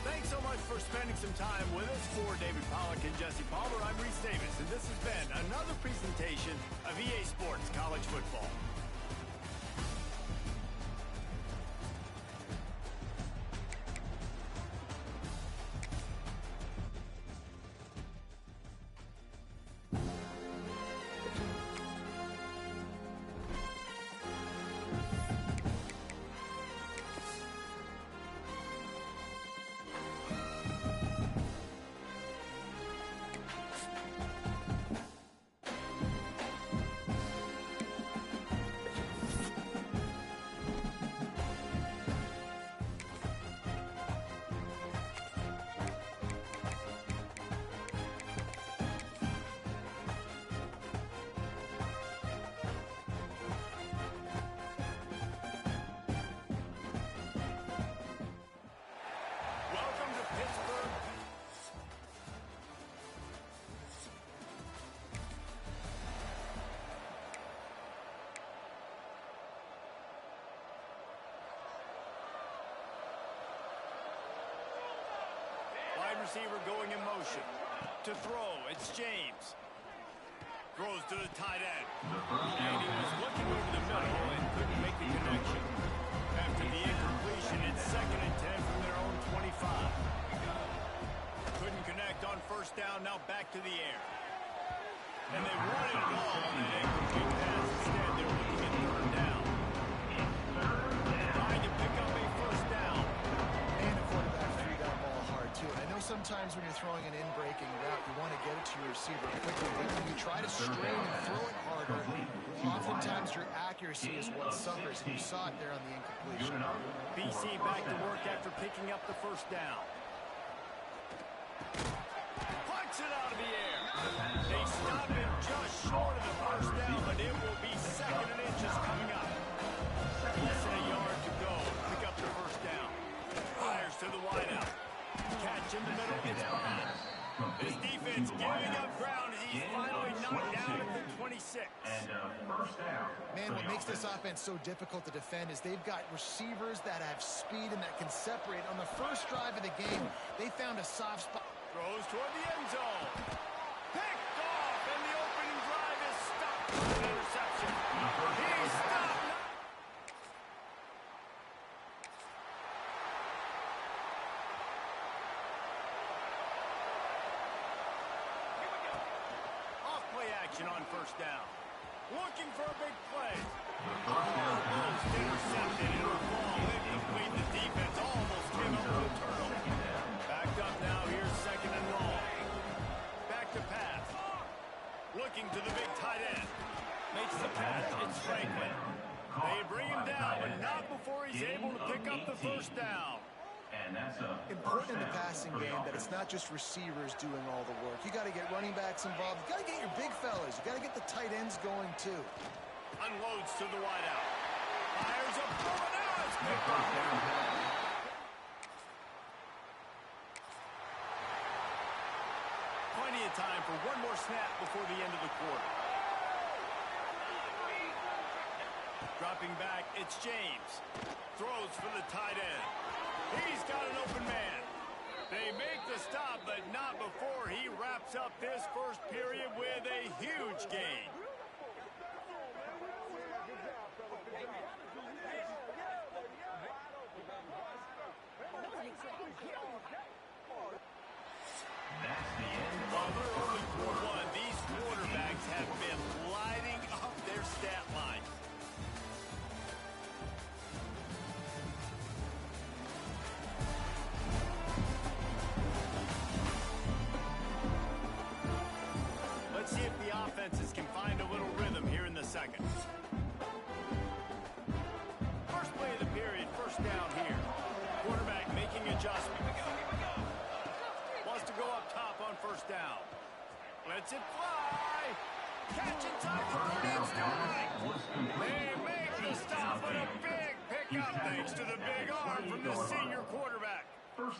Thanks so much for spending some time with us. For David Pollack and Jesse Palmer, I'm Reese Davis, and this has been another presentation of EA Sports College Football. Wide receiver going in motion. To throw, it's James. Throws to the tight end. And he was looking over the middle and couldn't make the connection. After the incompletion, it's 2nd and 10 from their own 25. Couldn't connect on first down, now back to the air. And they wanted it all on that incomplete pass. Instead, they're looking at 3rd down. Trying to pick up a first down. And the quarterback threw that ball hard, too. And I know sometimes when you're throwing an in-breaking route, you want to get it to your receiver quickly. But when you try to strain and throw it harder, oftentimes your accuracy is what suffers. And you saw it there on the incompletion. BC back to work after picking up the first down. Punts it out of the air. They stop him just short of the first down, but it will be 2nd and inches coming up. Less than a yard to go. Pick up the first down. Fires to the wideout. Catch in the middle. It's bad. This defense giving up ground as he's finally knocked down at the 26. Man, what makes this offense so difficult to defend is they've got receivers that have speed and that can separate. On the first drive of the game, they found a soft spot. Throws toward the end zone. Picked off, and the opening drive is stopped with an interception. He's stopped. Off-play action on first down. Looking for a big play. Almost intercepted. It'll fall incomplete. The defense almost came up with a turnover. Backed up now. Here's 2nd and long. Back to pass. Looking to the big tight end. Makes the pass. It's Franklin. They bring him down, but not before he's able to pick up the first down. Important in the passing game that it's not just receivers doing all the work. You got to get running backs involved. You got to get your big fellas. You got to get the tight ends going too. Unloads to the wideout. Fires up over now. It's picked up. Plenty of time for one more snap before the end of the quarter. Dropping back, it's James. Throws for the tight end. He's got an open man. They make the stop, but not before he wraps up this first period with a huge gain. While they're only 4-1, these quarterbacks have been lighting up their stat line. Let's see if the offenses can find a adjustment. Wants to go up top on first down. Lets it fly. Catch inside the 30 strike. They make the stop, but a big pickup thanks to the big arm from the senior quarterback. Well,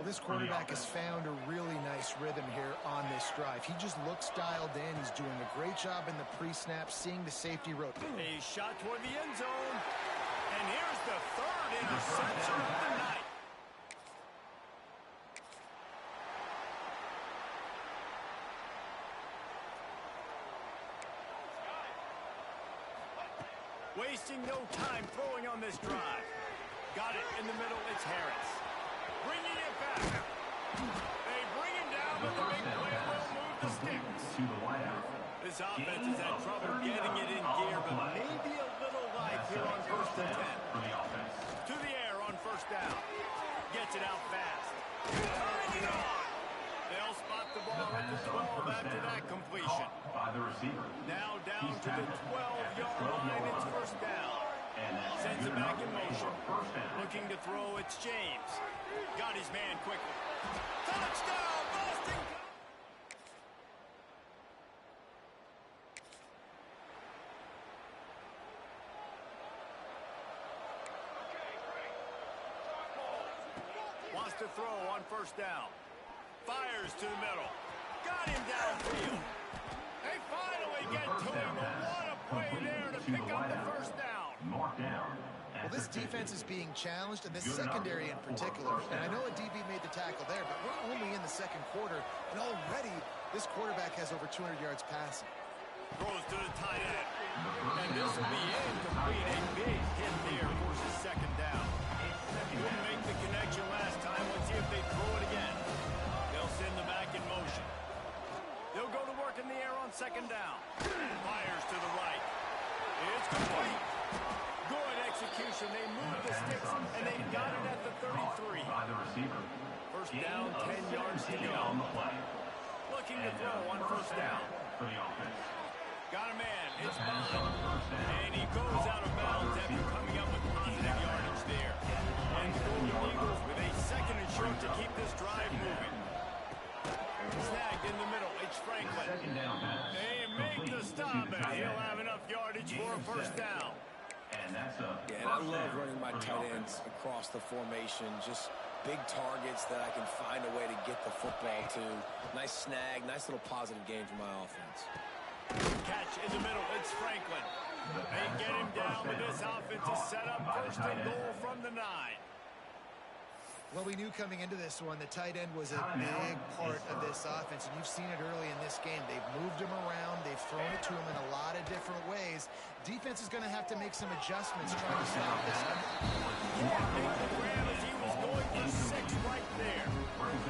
this quarterback has found a really nice rhythm here on this drive. He just looks dialed in. He's doing a great job in the pre-snap, seeing the safety rope. A shot toward the end zone. And here's the third interception of the night. Wasting no time throwing on this drive. Got it in the middle. It's Harris. Bringing it back. They bring him down, but the big play will move the sticks. This offense has had trouble getting it in gear, but maybe a little light here on first and 10. To the air on first down. Gets it out fast. Turning it on. They'll spot the ball at the 12 after that completion. Now down to the 12-yard line. It's first down. Sends it back in motion. Looking to throw, it's James. Got his man quickly. Touchdown, Boston! Wants to throw on first down. Fires to the middle. Got him downfield. They finally get to him. What a play there to pick up the first down. Well, this defense is being challenged, and this secondary in particular. And I know a DB made the tackle there, but we're only in the second quarter, and already this quarterback has over 200 yards passing. Throws to the tight end. And this will be incomplete. A big hit there forces second down. Couldn't make the connection last time. Let's see if they throw it again. They'll send the back in motion. They'll go to work in the air on second down. Fires to the right. It's complete. Good execution. They moved the sticks, and they got it at the 33. First down, 10 yards to go. Looking to throw on first down. Got a man. It's Bond. And he goes out of bounds after coming up with positive yardage there. And the Golden Eagles with a second and short to keep this drive moving. Snagged in the middle. It's Franklin. They make the stop, and he'll have enough yardage for a first down. And I love running my tight ends across the formation. Just big targets that I can find a way to get the football to. Nice snag, nice little positive game for my offense. Catch in the middle. It's Franklin. They get him down, but this offense is set up first and goal from the 9. Well, we knew coming into this one the tight end was a big part of this offense, and you've seen it early in this game. They've moved him around. They've thrown it to him in a lot of different ways. Defense is going to have to make some adjustments trying to stop this. Yeah, make the grab as he was going for 6 right there.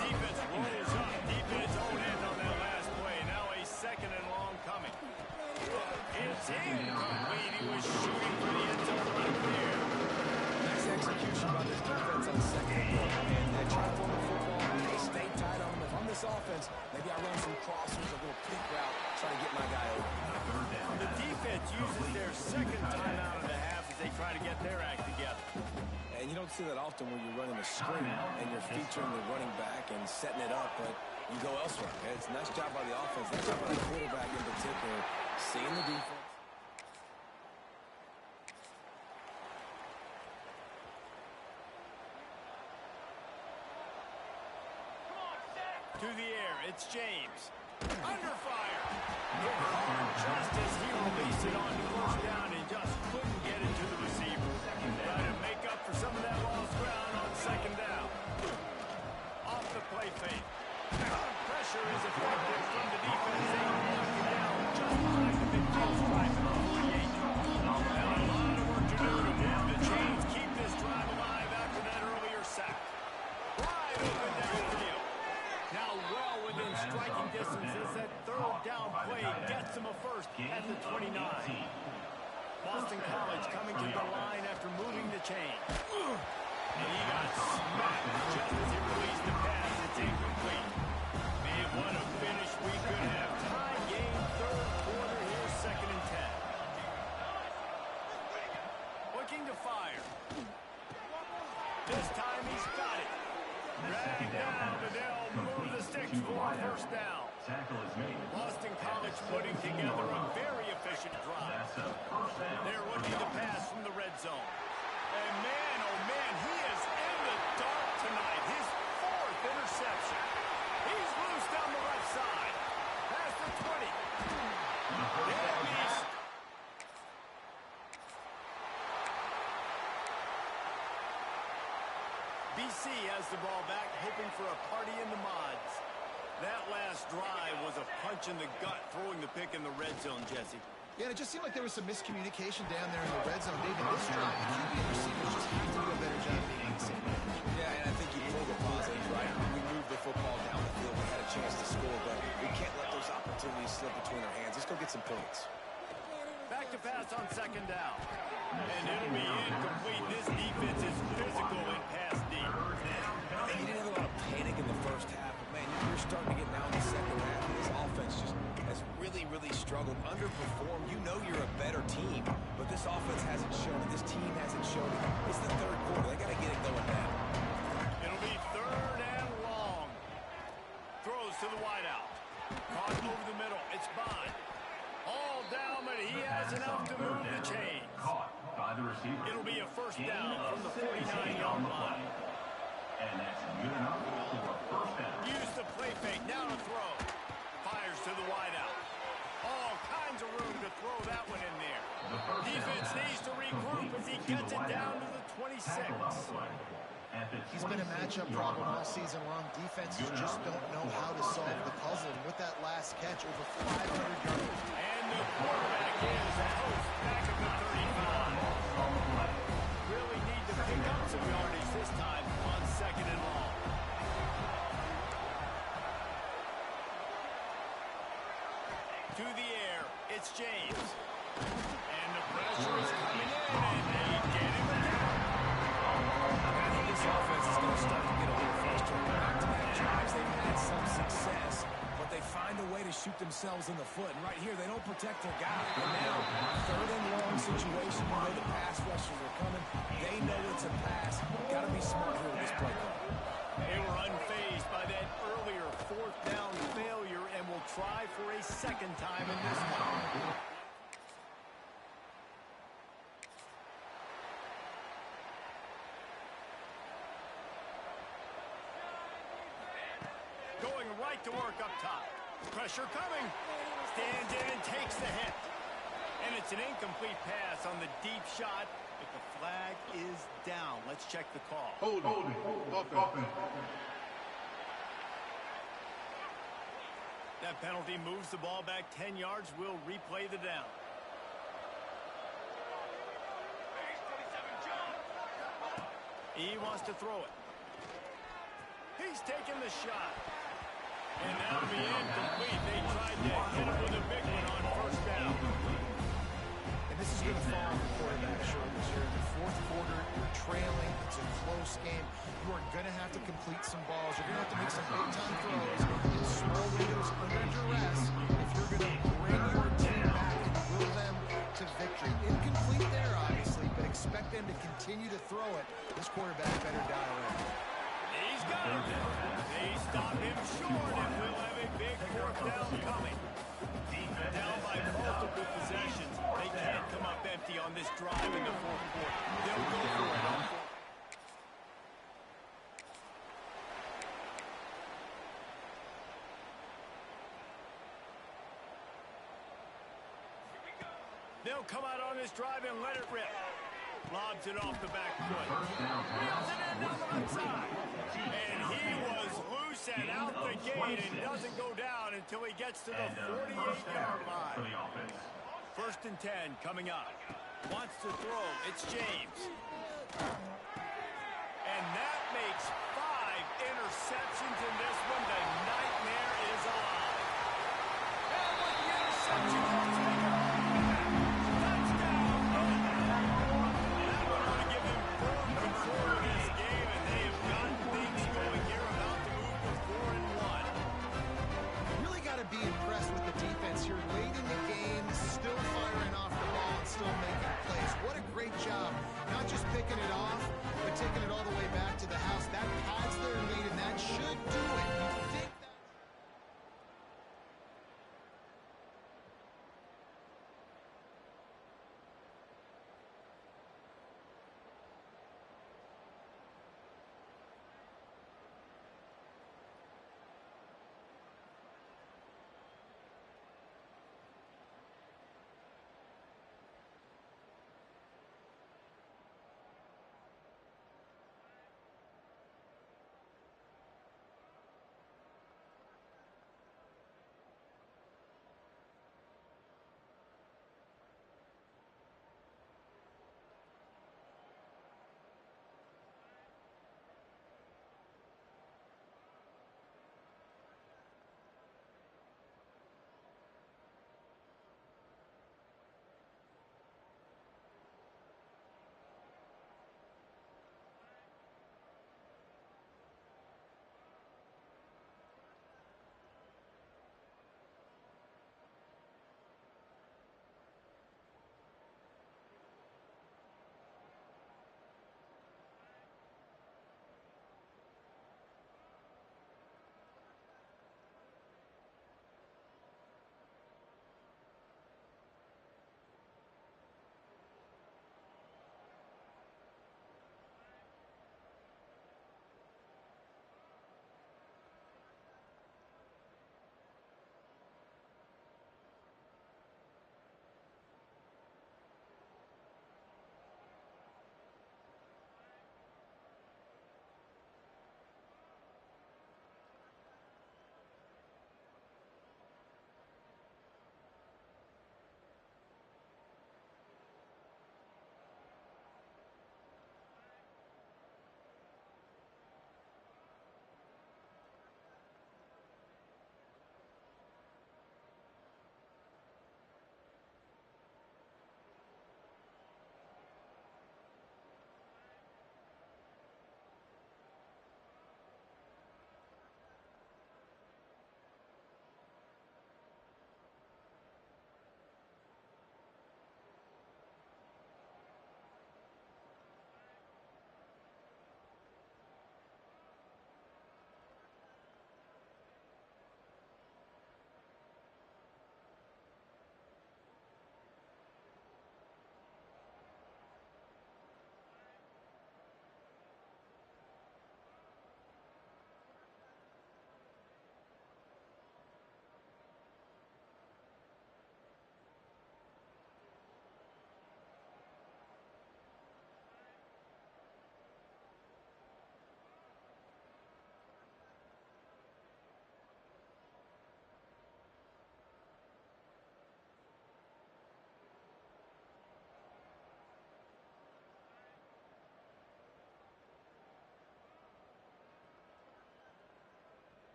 Defense rolls up deep in its own end on that last play. Now a second and long coming. It's incomplete. He was shooting for the end zone right there. Nice execution by this defense on second and goal. And they try to form the football. They stay tight on them. If I'm this offense, maybe I run some crossers, a little pick route, try to get my guy open. The defense uses their second timeout of the half as they try to get their act together. And you don't see that often when you're running a screen and you're featuring the running back and setting it up, but you go elsewhere. It's a nice job by the offense. Nice job by the quarterback in particular, seeing the defense. To the air, it's James. Under fire. Hit hard just as he released it on first down and just couldn't get it to the receiver. Trying to make up for some of that lost ground on second down. Off the play fake. Pressure is effective from the defense. They knock it down just behind the midfield stripe at the 48. Now a lot of work to do to move the chains, keep this drive alive after that earlier sack. Wide open downfield. Now well within striking distance as that third down play gets him a first at the 29. Boston College coming to the line after moving the chain. And he got smacked just as he released the pass. It's incomplete. Man, what a finish we could have. Tie game, third quarter. Here's second and 10. Looking to fire. This time he's got it. Drag down, but they'll move the sticks for a first down. Boston College putting together a very efficient drive. They're looking to pass from the red zone. And man, oh man, he is in the dark tonight. His 4th interception. He's loose down the left side. Past the 20. BC has the ball back, hoping for a party in the mods. That last drive was a punch in the gut, throwing the pick in the red zone, Jesse. Yeah, and it just seemed like there was some miscommunication down there in the red zone. David, this drive, the QB and receivers just have to do a better job being on the same page. Yeah, and I think you pulled the positives, right? We moved the football down the field. We had a chance to score, but we can't let those opportunities slip between our hands. Let's go get some points. Back to pass on second down. And it'll be incomplete. This defense is physical and pass deep. You didn't have a lot of panic in the first half, but man, you're starting to get now in the second half, and this offense just has really, really struggled, underperformed. You know you're a better team, but this offense hasn't shown it. This team hasn't shown it. It's the third quarter. They got to get it going now. It'll be 3rd and long. Throws to the wideout. Caught over the middle. It's Bond. All down, but he has enough to move the chains. It'll be a first down from the 49-yard line. And that's good enough for a first down. Use the play fake. Now to throw. Fires to the wideout. All kinds of room to throw that one in there. Defense needs to regroup as he gets it down to the 26. He's been a matchup problem all season long. Defenses just don't know how to solve the puzzle. And with that last catch, over 500 yards. And the quarterback is toast back at the 35. Really need to pick up some yardage this time on second and long. To the air, it's James. And the pressure is coming in, and they get him down. I think this offense is going to start to get a little frustrated. Back-to-back drives, they've had some success, but they find a way to shoot themselves in the foot. And right here, they don't protect their guy. And now, 3rd and long situation. You know the pass rushers are coming. They know it's a pass. Got to be smart here with this play call. They were unfazed by that earlier 4th down failure and will try for a second time in this one. Going right to work up top. Pressure coming. Stands in and takes the hit. And it's an incomplete pass on the deep shot, but the flag is down. Let's check the call. Holding. That penalty moves the ball back 10 yards. We'll replay the down. He wants to throw it. He's taking the shot. And that'll be incomplete. They tried to hit him with a big one on first down. And this is going to fall on the quarterback shoulders here. In the 4th quarter, you're trailing. It's a close game. You are going to have to complete some balls. You're going to have to make some big-time throws in small windows under duress if you're going to bring your team back and will them to victory. Incomplete there, obviously, but expect them to continue to throw it. This quarterback better dial in. He's got him. They stop him short, and we'll have a big 4th down coming. Down by multiple possessions. They can't come up empty on this drive in the 4th quarter. They'll go for it on 4th. They'll come out on this drive and let it rip. Lobs it off the back foot. Reels it in down the left side. And he was loose and out the gate and doesn't go down until he gets to the 48-yard line. 1st and 10 coming up. Wants to throw. It's James. And that makes 5 interceptions in this one. The nightmare is alive. And with the interception, he'll take it. Be impressed with the defense here late in the game, still firing off the ball and still making plays. What a great job, not just picking it off, but taking it all the way back to the house. That pads their lead, and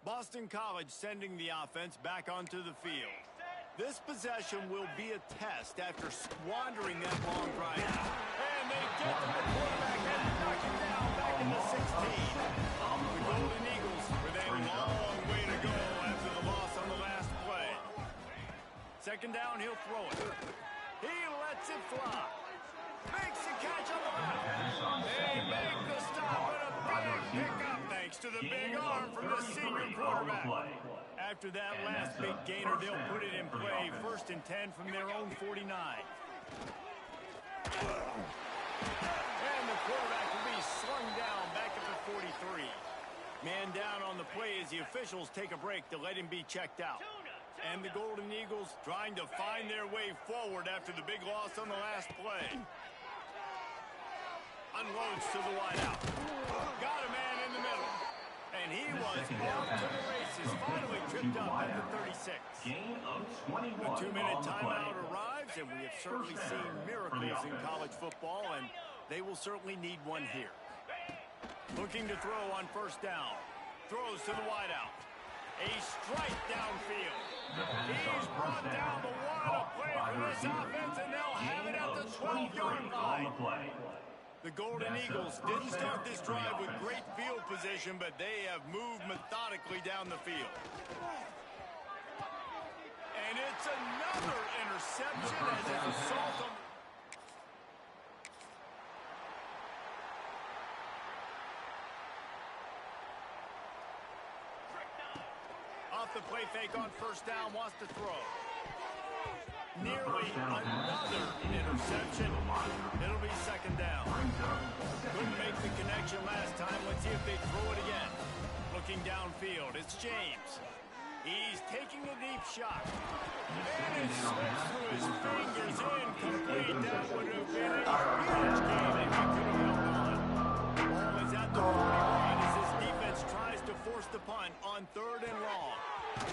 Boston College sending the offense back onto the field. This possession will be a test after squandering that long drive. And they get to the quarterback and knock him down back in the 16. The Golden Eagles with a long way to go after the loss on the last play. Second down, he'll throw it. He lets it fly. Makes the catch on the left. They make the stop with a big pickup thanks to the big arm from the senior quarterback. After that last big gainer, they'll put it in play. 1st and 10 from their own 49. And the quarterback will be slung down back at the 43. Man down on the play as the officials take a break to let him be checked out. And the Golden Eagles trying to find their way forward after the big loss on the last play. Unloads to the wideout. Got a man in the middle. And he was off to the races. Finally tripped up at the 36. The 2-minute timeout arrives, and we have certainly seen miracles in college football, and they will certainly need one here. Looking to throw on 1st down. Throws to the wideout. A strike downfield. He's brought down the one. A play for this offense, and they'll have it at the 12-yard line. The Golden Eagles didn't start this drive with great field position, but they have moved methodically down the field. And it's another interception as a result of... Off the play fake on 1st down, wants to throw. Nearly another interception. It'll be 2nd down. Couldn't make the connection last time. Let's see if they throw it again. Looking downfield, it's James. He's taking a deep shot. And it slips through his fingers. Incomplete. That would have been a huge game if he could have held on. Ball is at the 41 as his defense tries to force the punt on 3rd and long.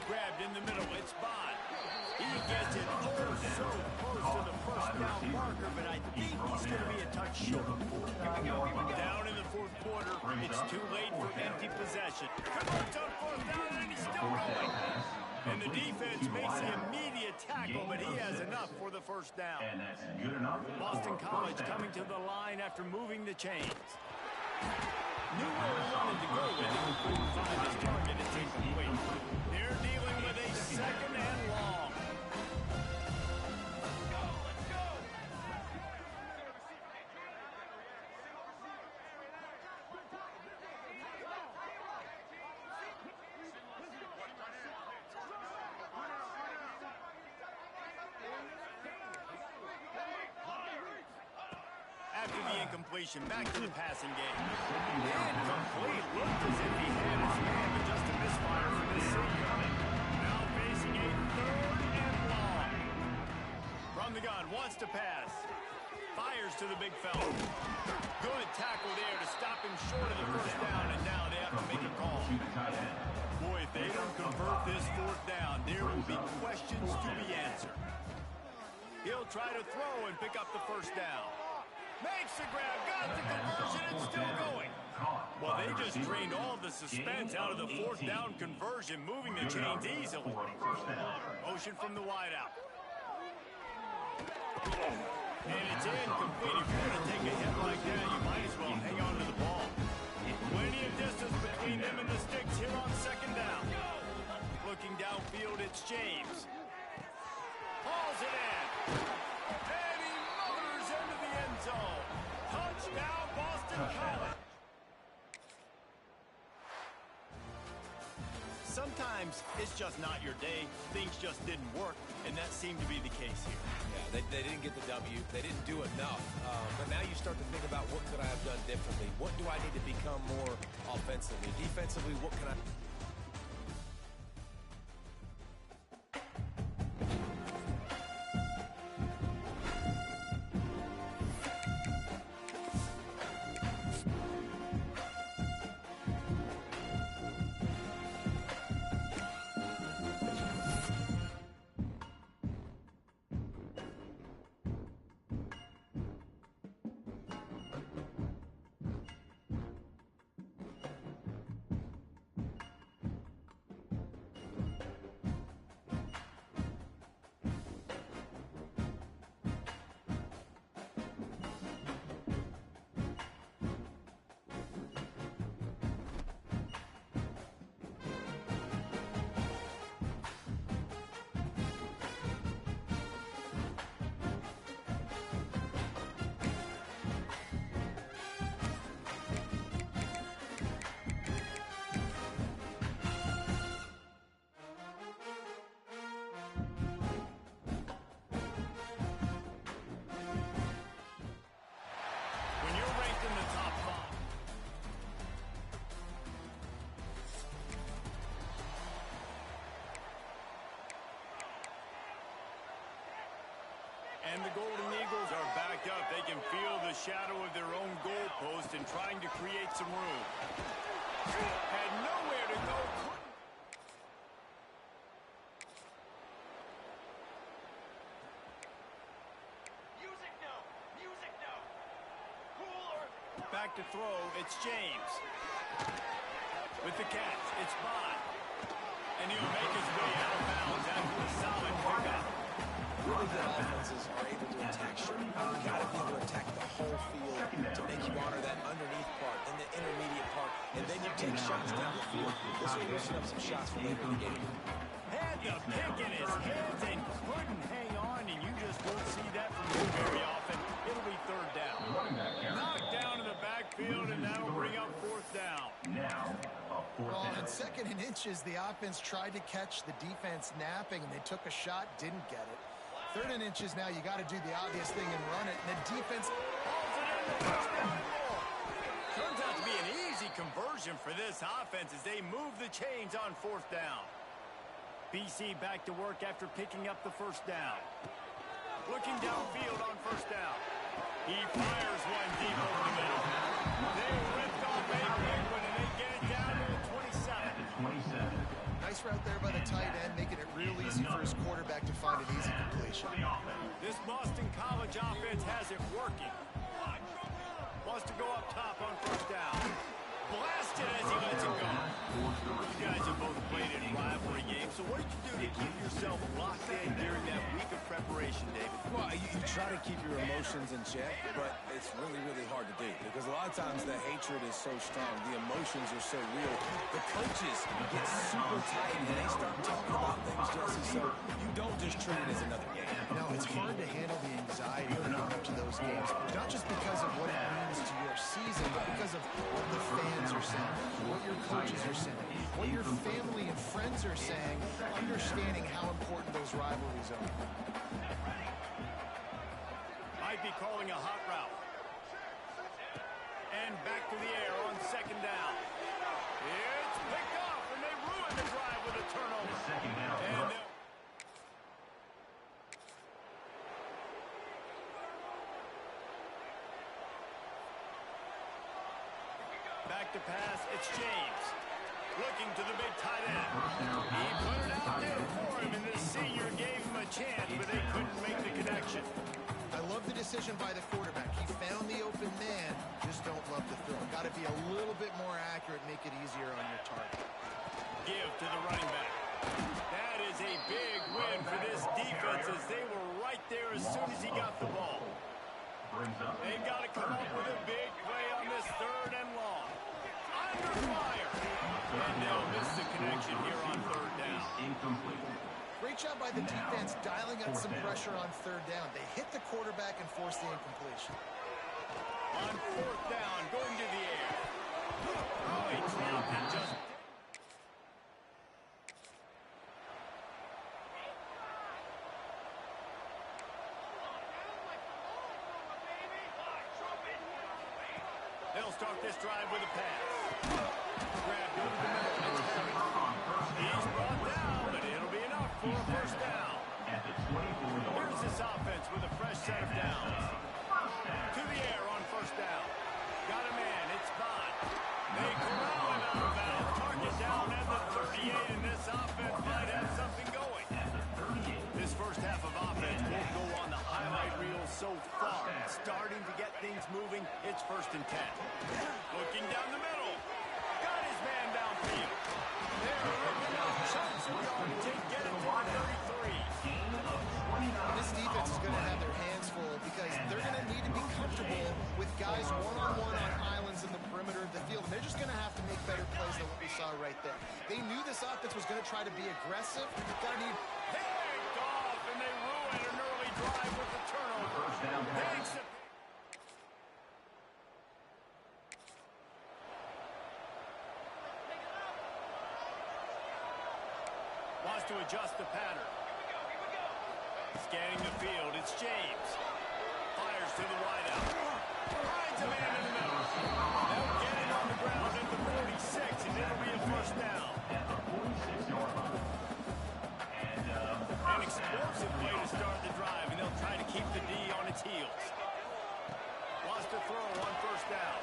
Grabbed in the middle. It's Bond. He gets it so close to the 1st down marker, but I think he's going to be a touch short. Down in the 4th quarter, it's too late for empty possession. Converts on 4th down, and he's still going. And the defense makes the immediate tackle, but he has enough for the 1st down. Boston College coming to the line after moving the chains. Knew where he wanted to go with it, but couldn't find his target. It's incomplete. They're dealing with a 2nd and long. After the incompletion, back to the passing game. Incomplete. Looked as if he had his man, but just a misfire for this senior. Now facing a 3rd and long. From the gun, wants to pass. Fires to the big fella. Good tackle there to stop him short of the 1st down, and now they have to make a call. Boy, if they don't convert this 4th down, there will be questions to be answered. He'll try to throw and pick up the 1st down. Makes the grab, got the conversion, and still going. Well, they just drained all the suspense out of the 4th down conversion, moving the chains easily. Motion from the wideout. And it's incomplete. If you're going to take a hit like that, you might as well hang on to the ball. Plenty of distance between them and the sticks here on 2nd down. Looking downfield, it's James. Hauls it in. And he motors into the end zone. Touchdown, Boston College. Sometimes it's just not your day. Things just didn't work, and that seemed to be the case here. Yeah, they didn't get the W. They didn't do enough. But now you start to think about what could I have done differently? What do I need to become more offensively? Defensively, what can I... And the Golden Eagles are backed up. They can feel the shadow of their own goalpost and trying to create some room. Had nowhere to go. Back to throw, it's James. With the catch, it's Bond. And he'll make his way out of bounds after a solid pickup. Really good offenses are able to attack short. You've got to be able to attack the whole field to make you honor that underneath part and the intermediate part. And then you take shots down the field. This will loosen up some shots for later in the game. Had the pick in his hands and couldn't hang on, and you just won't see that from him very often. It'll be third down. Knocked down in the backfield, and that'll bring up fourth down. Well, on 2nd and inches, the offense tried to catch the defense napping, and they took a shot, didn't get it. 3rd and inches now, you got to do the obvious thing and run it, and the defense hauls it in the touchdown ball. Turns out to be an easy conversion for this offense as they move the chains on 4th down. BC back to work after picking up the first down. Looking downfield on 1st down. He fires one deep over the middle. They ripped off a big one, and they get it down to the 27. Nice route there by the tight end, making it real easy for his quarterback to find an easy completion. This Boston College offense has it working. Wants to go up top on 1st down. Blasted as he lets it go. You guys have both played in rivalry games, so what did you do to keep yourself locked in during that week of preparation, David? Well, you try to keep your emotions in check, but it's really, really hard to do because a lot of times the hatred is so strong. The emotions are so real. The coaches get super tight and they start talking about things, Jesse, so you don't just treat it as another game. No, it's hard to handle the anxiety leading up to those games, not just because of what it means to your season, but because of what the fans are saying, what your coaches are saying, what your family and friends are saying, understanding how important those rivalries are. Might be calling a hot route. And back to the air on 2nd down. It's picked off, and they ruin the drive with a turnover. And back to pass, it's James. Looking to the big tight end. He put it out there for him, and this senior gave him a chance, but they couldn't make the connection. I love the decision by the quarterback. He found the open man, just don't love the throw. Got to be a little bit more accurate, make it easier on your target. Give to the running back. That is a big win for this defense as they were right there as soon as he got the ball. They've got to come up with a big play on this 3rd and long. Under fire. And they'll miss the connection here on 3rd down. Great job by the defense dialing up some pressure on 3rd down. They hit the quarterback and forced the incompletion. On 4th down, going to the air. Oh, he dropped it just... They'll start this drive with a pass. Grabbed over the middle. It's Harris. He's brought down, but it'll be enough for a 1st down. Here's this offense with a fresh set of downs. To the air on 1st down. Got a man. It's Bond. They corral him out of bounds. Target down at the 38, and this offense might have something going. This first half of offense won't go on the highlight reel so far. Starting to get things moving. It's 1st and 10. Looking down the middle. Got his man downfield. They're ripping out chunks of yardage to get it to the 33. This defense is going to have their hands full because they're going to need to be comfortable with guys one-on-one on islands in the perimeter of the field. And they're just going to have to make better plays than what we saw right there. They knew this offense was going to try to be aggressive. Got to need... Picked off, and they ruin an early drive with the turnover. Thanks to... Wants to adjust the pattern. Scanning the field, it's James. Fires to the wideout. Finds a man in the middle. They'll get it on the ground at the 46, and it'll be a 1st down. An explosive way to start the drive, and they'll try to keep the has to throw on first down.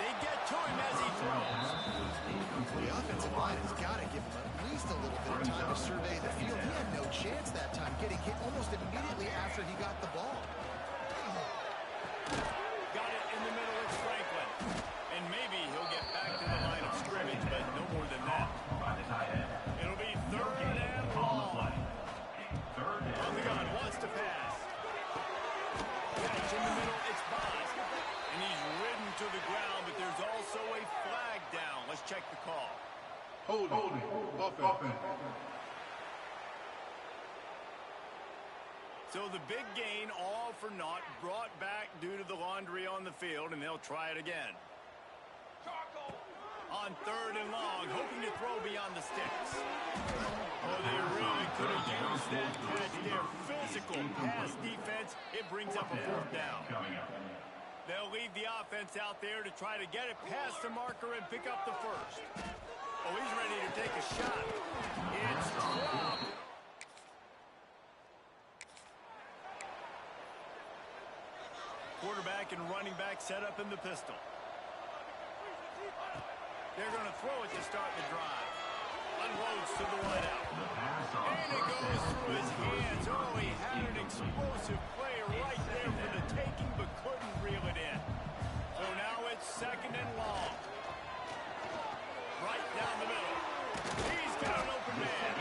They get to him as he throws. The offensive line has got to give him at least a little bit of time to survey the field. He had no chance that time, getting hit almost immediately after he got the ball. Got it in the middle, it's Franklin. And maybe he'll get back to the line of scrimmage, but no more than that. It'll be third and long. On the gun, wants to pass. Catch in the middle, it's Boz. And he's ridden to the ground, but there's also a flag down. Let's check the call. Holding. Offense. So the big gain, all for naught, brought back due to the laundry on the field, and they'll try it again. On third and long, hoping to throw beyond the sticks. Oh, they really could have used that catch there. Physical pass defense. It brings up a fourth down. They'll leave the offense out there to try to get it past the marker and pick up the first. Oh, he's ready to take a shot. It's dropped. Quarterback and running back set up in the pistol. They're going to throw it to start the drive. Unloads to the wideout. And it goes through his hands. Oh, he had an explosive play right there for the taking, but couldn't reel it in. So now it's second and long. Right down the middle. He's got an open man.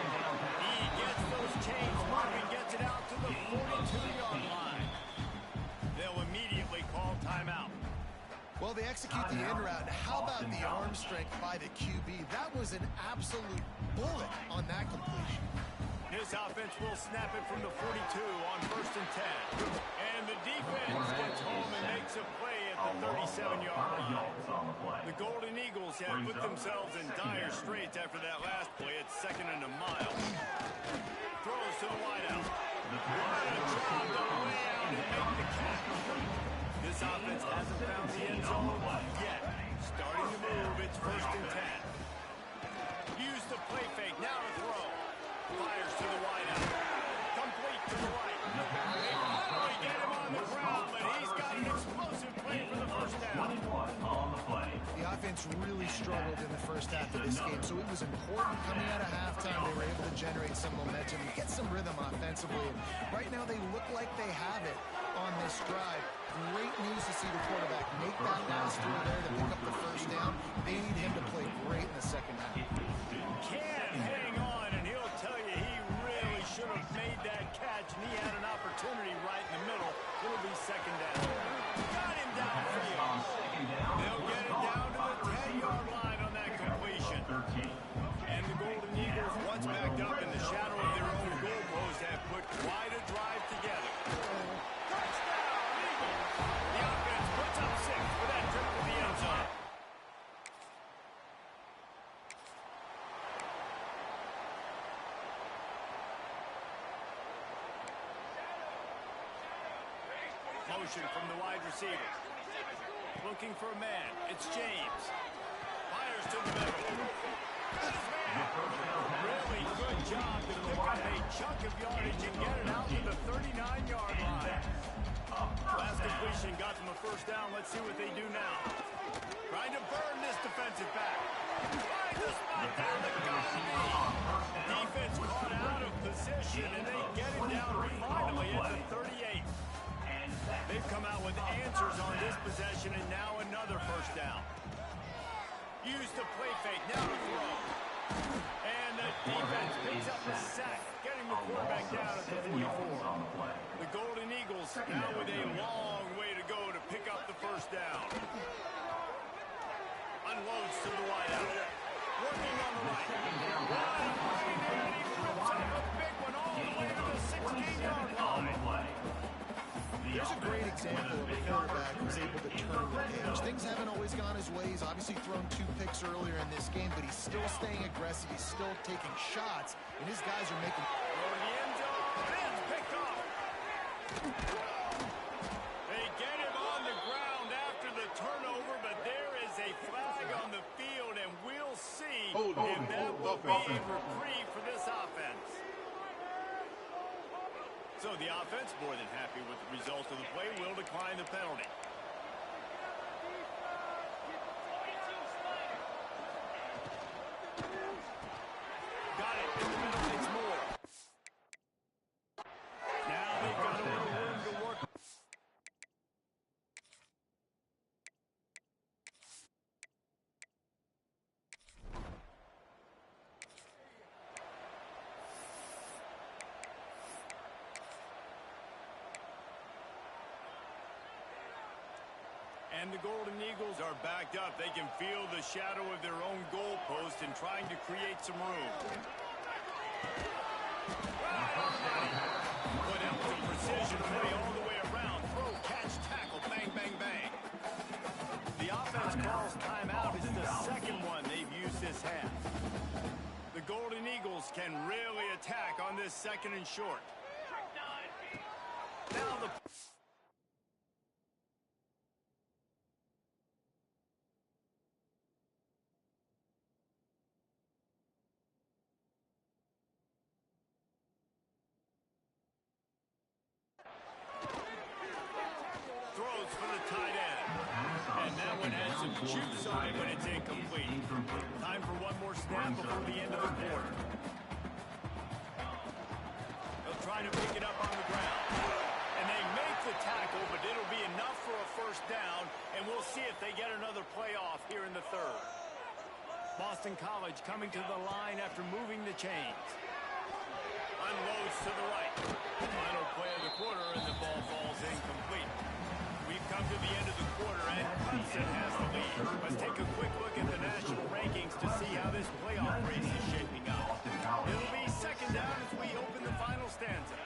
He gets those chains moving, gets it out to the 42-yard line. They'll immediately call timeout. Well, they execute the in route. How about the arm strength by the QB? That was an absolute bullet on that completion. This offense will snap it from the 42 on first and 10. And the defense gets home and makes a play at the 37-yard line. The Golden Eagles have put themselves in dire straits after that last play. It's second and a mile. Throws to the wideout. What a job to lay out and make the catch. This offense hasn't found the end zone yet. Starting to move, it's first and 10. Use the play fake, now to throw. Fires to the wideout. Complete to the right. They finally get him on the ground, but he's got an explosive play for the first down. The offense really struggled in the first half of this game, so it was important coming out of halftime. They were able to generate some momentum, get some rhythm offensively. And right now they look like they have it on this drive. Great news to see the quarterback make that pass through there to pick up the first down. They need him to play great in the second half. Can hang on, and he'll tell you he really should have made that catch, and he had an opportunity right in the middle. It'll be second down. Got him downfield. They'll get it down to the 10-yard line on that completion. And the Golden Eagles, once backed up in the shadow of their own goal post, have put quite a drive together. Touchdown, Eagles! The offense puts up 6 for that trip to the end zone. Motion from the wide receiver. Looking for a man. It's James. Fires to the middle. Really good job to pick up a chunk of yardage and get it out to the 39-yard line. Last completion got them a first down. Let's see what they do now. Trying to burn this defensive back. Finds the spot down the defense caught out of position, and they get him down finally at the 38. They've come out with answers on this possession, and now another first down. Use the play fake, now to throw. And the defense picks up a sack, getting the quarterback down at the 44. The Golden Eagles now with a long way to go to pick up the first down. Unloads to the wideout. Working on the right. One play there, and he rips up a big one all the way to the 16-yard line. There's a great example of a quarterback who's able to turn the page. Things haven't always gone his way. He's obviously thrown 2 picks earlier in this game, but he's still staying aggressive. He's still taking shots, and his guys are making... Over the end zone, and it's picked up. They get him on the ground after the turnover, but there is a flag on the field, and we'll see if that will be a reprieve for this offense. So the offense, more than happy with the result of the play, will decline the penalty. And the Golden Eagles are backed up. They can feel the shadow of their own goalpost and trying to create some room. But that was a precision play all the way around. Throw, catch, tackle, bang, bang, bang. The offense calls timeout. It's the second one they've used this half. The Golden Eagles can really attack on this second and short. Now the... Throws for the tight end. And that one has some juice on it, but it's incomplete. Time for one more snap before the end of the quarter. They'll try to pick it up on the ground. And they make the tackle, but it'll be enough for a first down, and we'll see if they get another playoff here in the third. Boston College coming to the line after moving the chains. Unloads to the right. Final play of the quarter, and the ball falls incomplete. We've come to the end of the quarter, and Clemson has the lead. Let's take a quick look at the national rankings to see how this playoff race is shaping up. It'll be second down as we open the final stanza.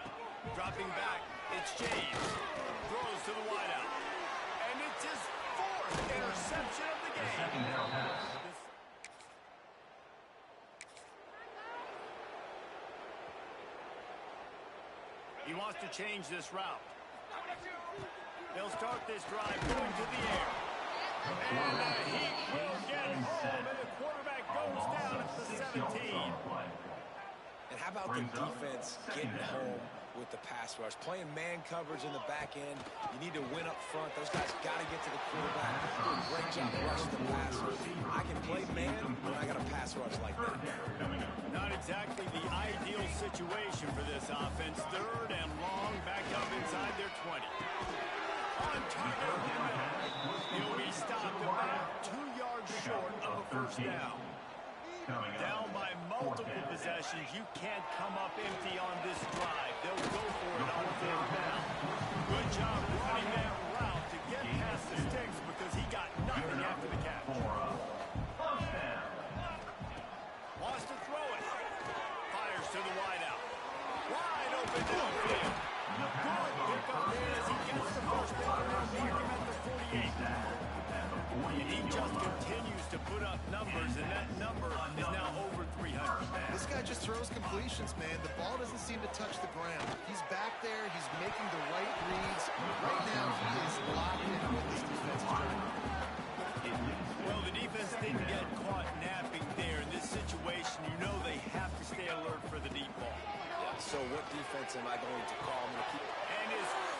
Dropping back, it's James. Throws to the wideout. And it's his fourth interception of the game. Second down pass. He wants to change this route. They'll start this drive going to the air. And he will get home, and the quarterback goes down at the 17. And how about the defense getting home with the pass rush? Playing man coverage in the back end. You need to win up front. Those guys got to get to the quarterback. Do a great job rushing the passer. I can play man when I got a pass rush like that. Not exactly the ideal situation for this offense. Third and long, back up inside their 20. On target over the middle. He'll be stopped about 2 yards short of a first down. Down by multiple possessions. You can't come up empty on this drive. They'll go for it on third down. Good job running that route to get past the sticks because he got nothing after the catch. Wants to throw it. Fires to the wideout. Wide open downfield. Good pick up there as he gets the first down and they'll mark him at the 48. And he just continues to put up numbers, and that number is now over 300. This guy just throws completions, man. The ball doesn't seem to touch the ground. He's back there. He's making the right reads. Right now, he is locked in with this defensive drive. Well, the defense didn't get caught napping there. In this situation, you know they have to stay alert for the deep ball. So what defense am I going to call? I'm going to keep... And his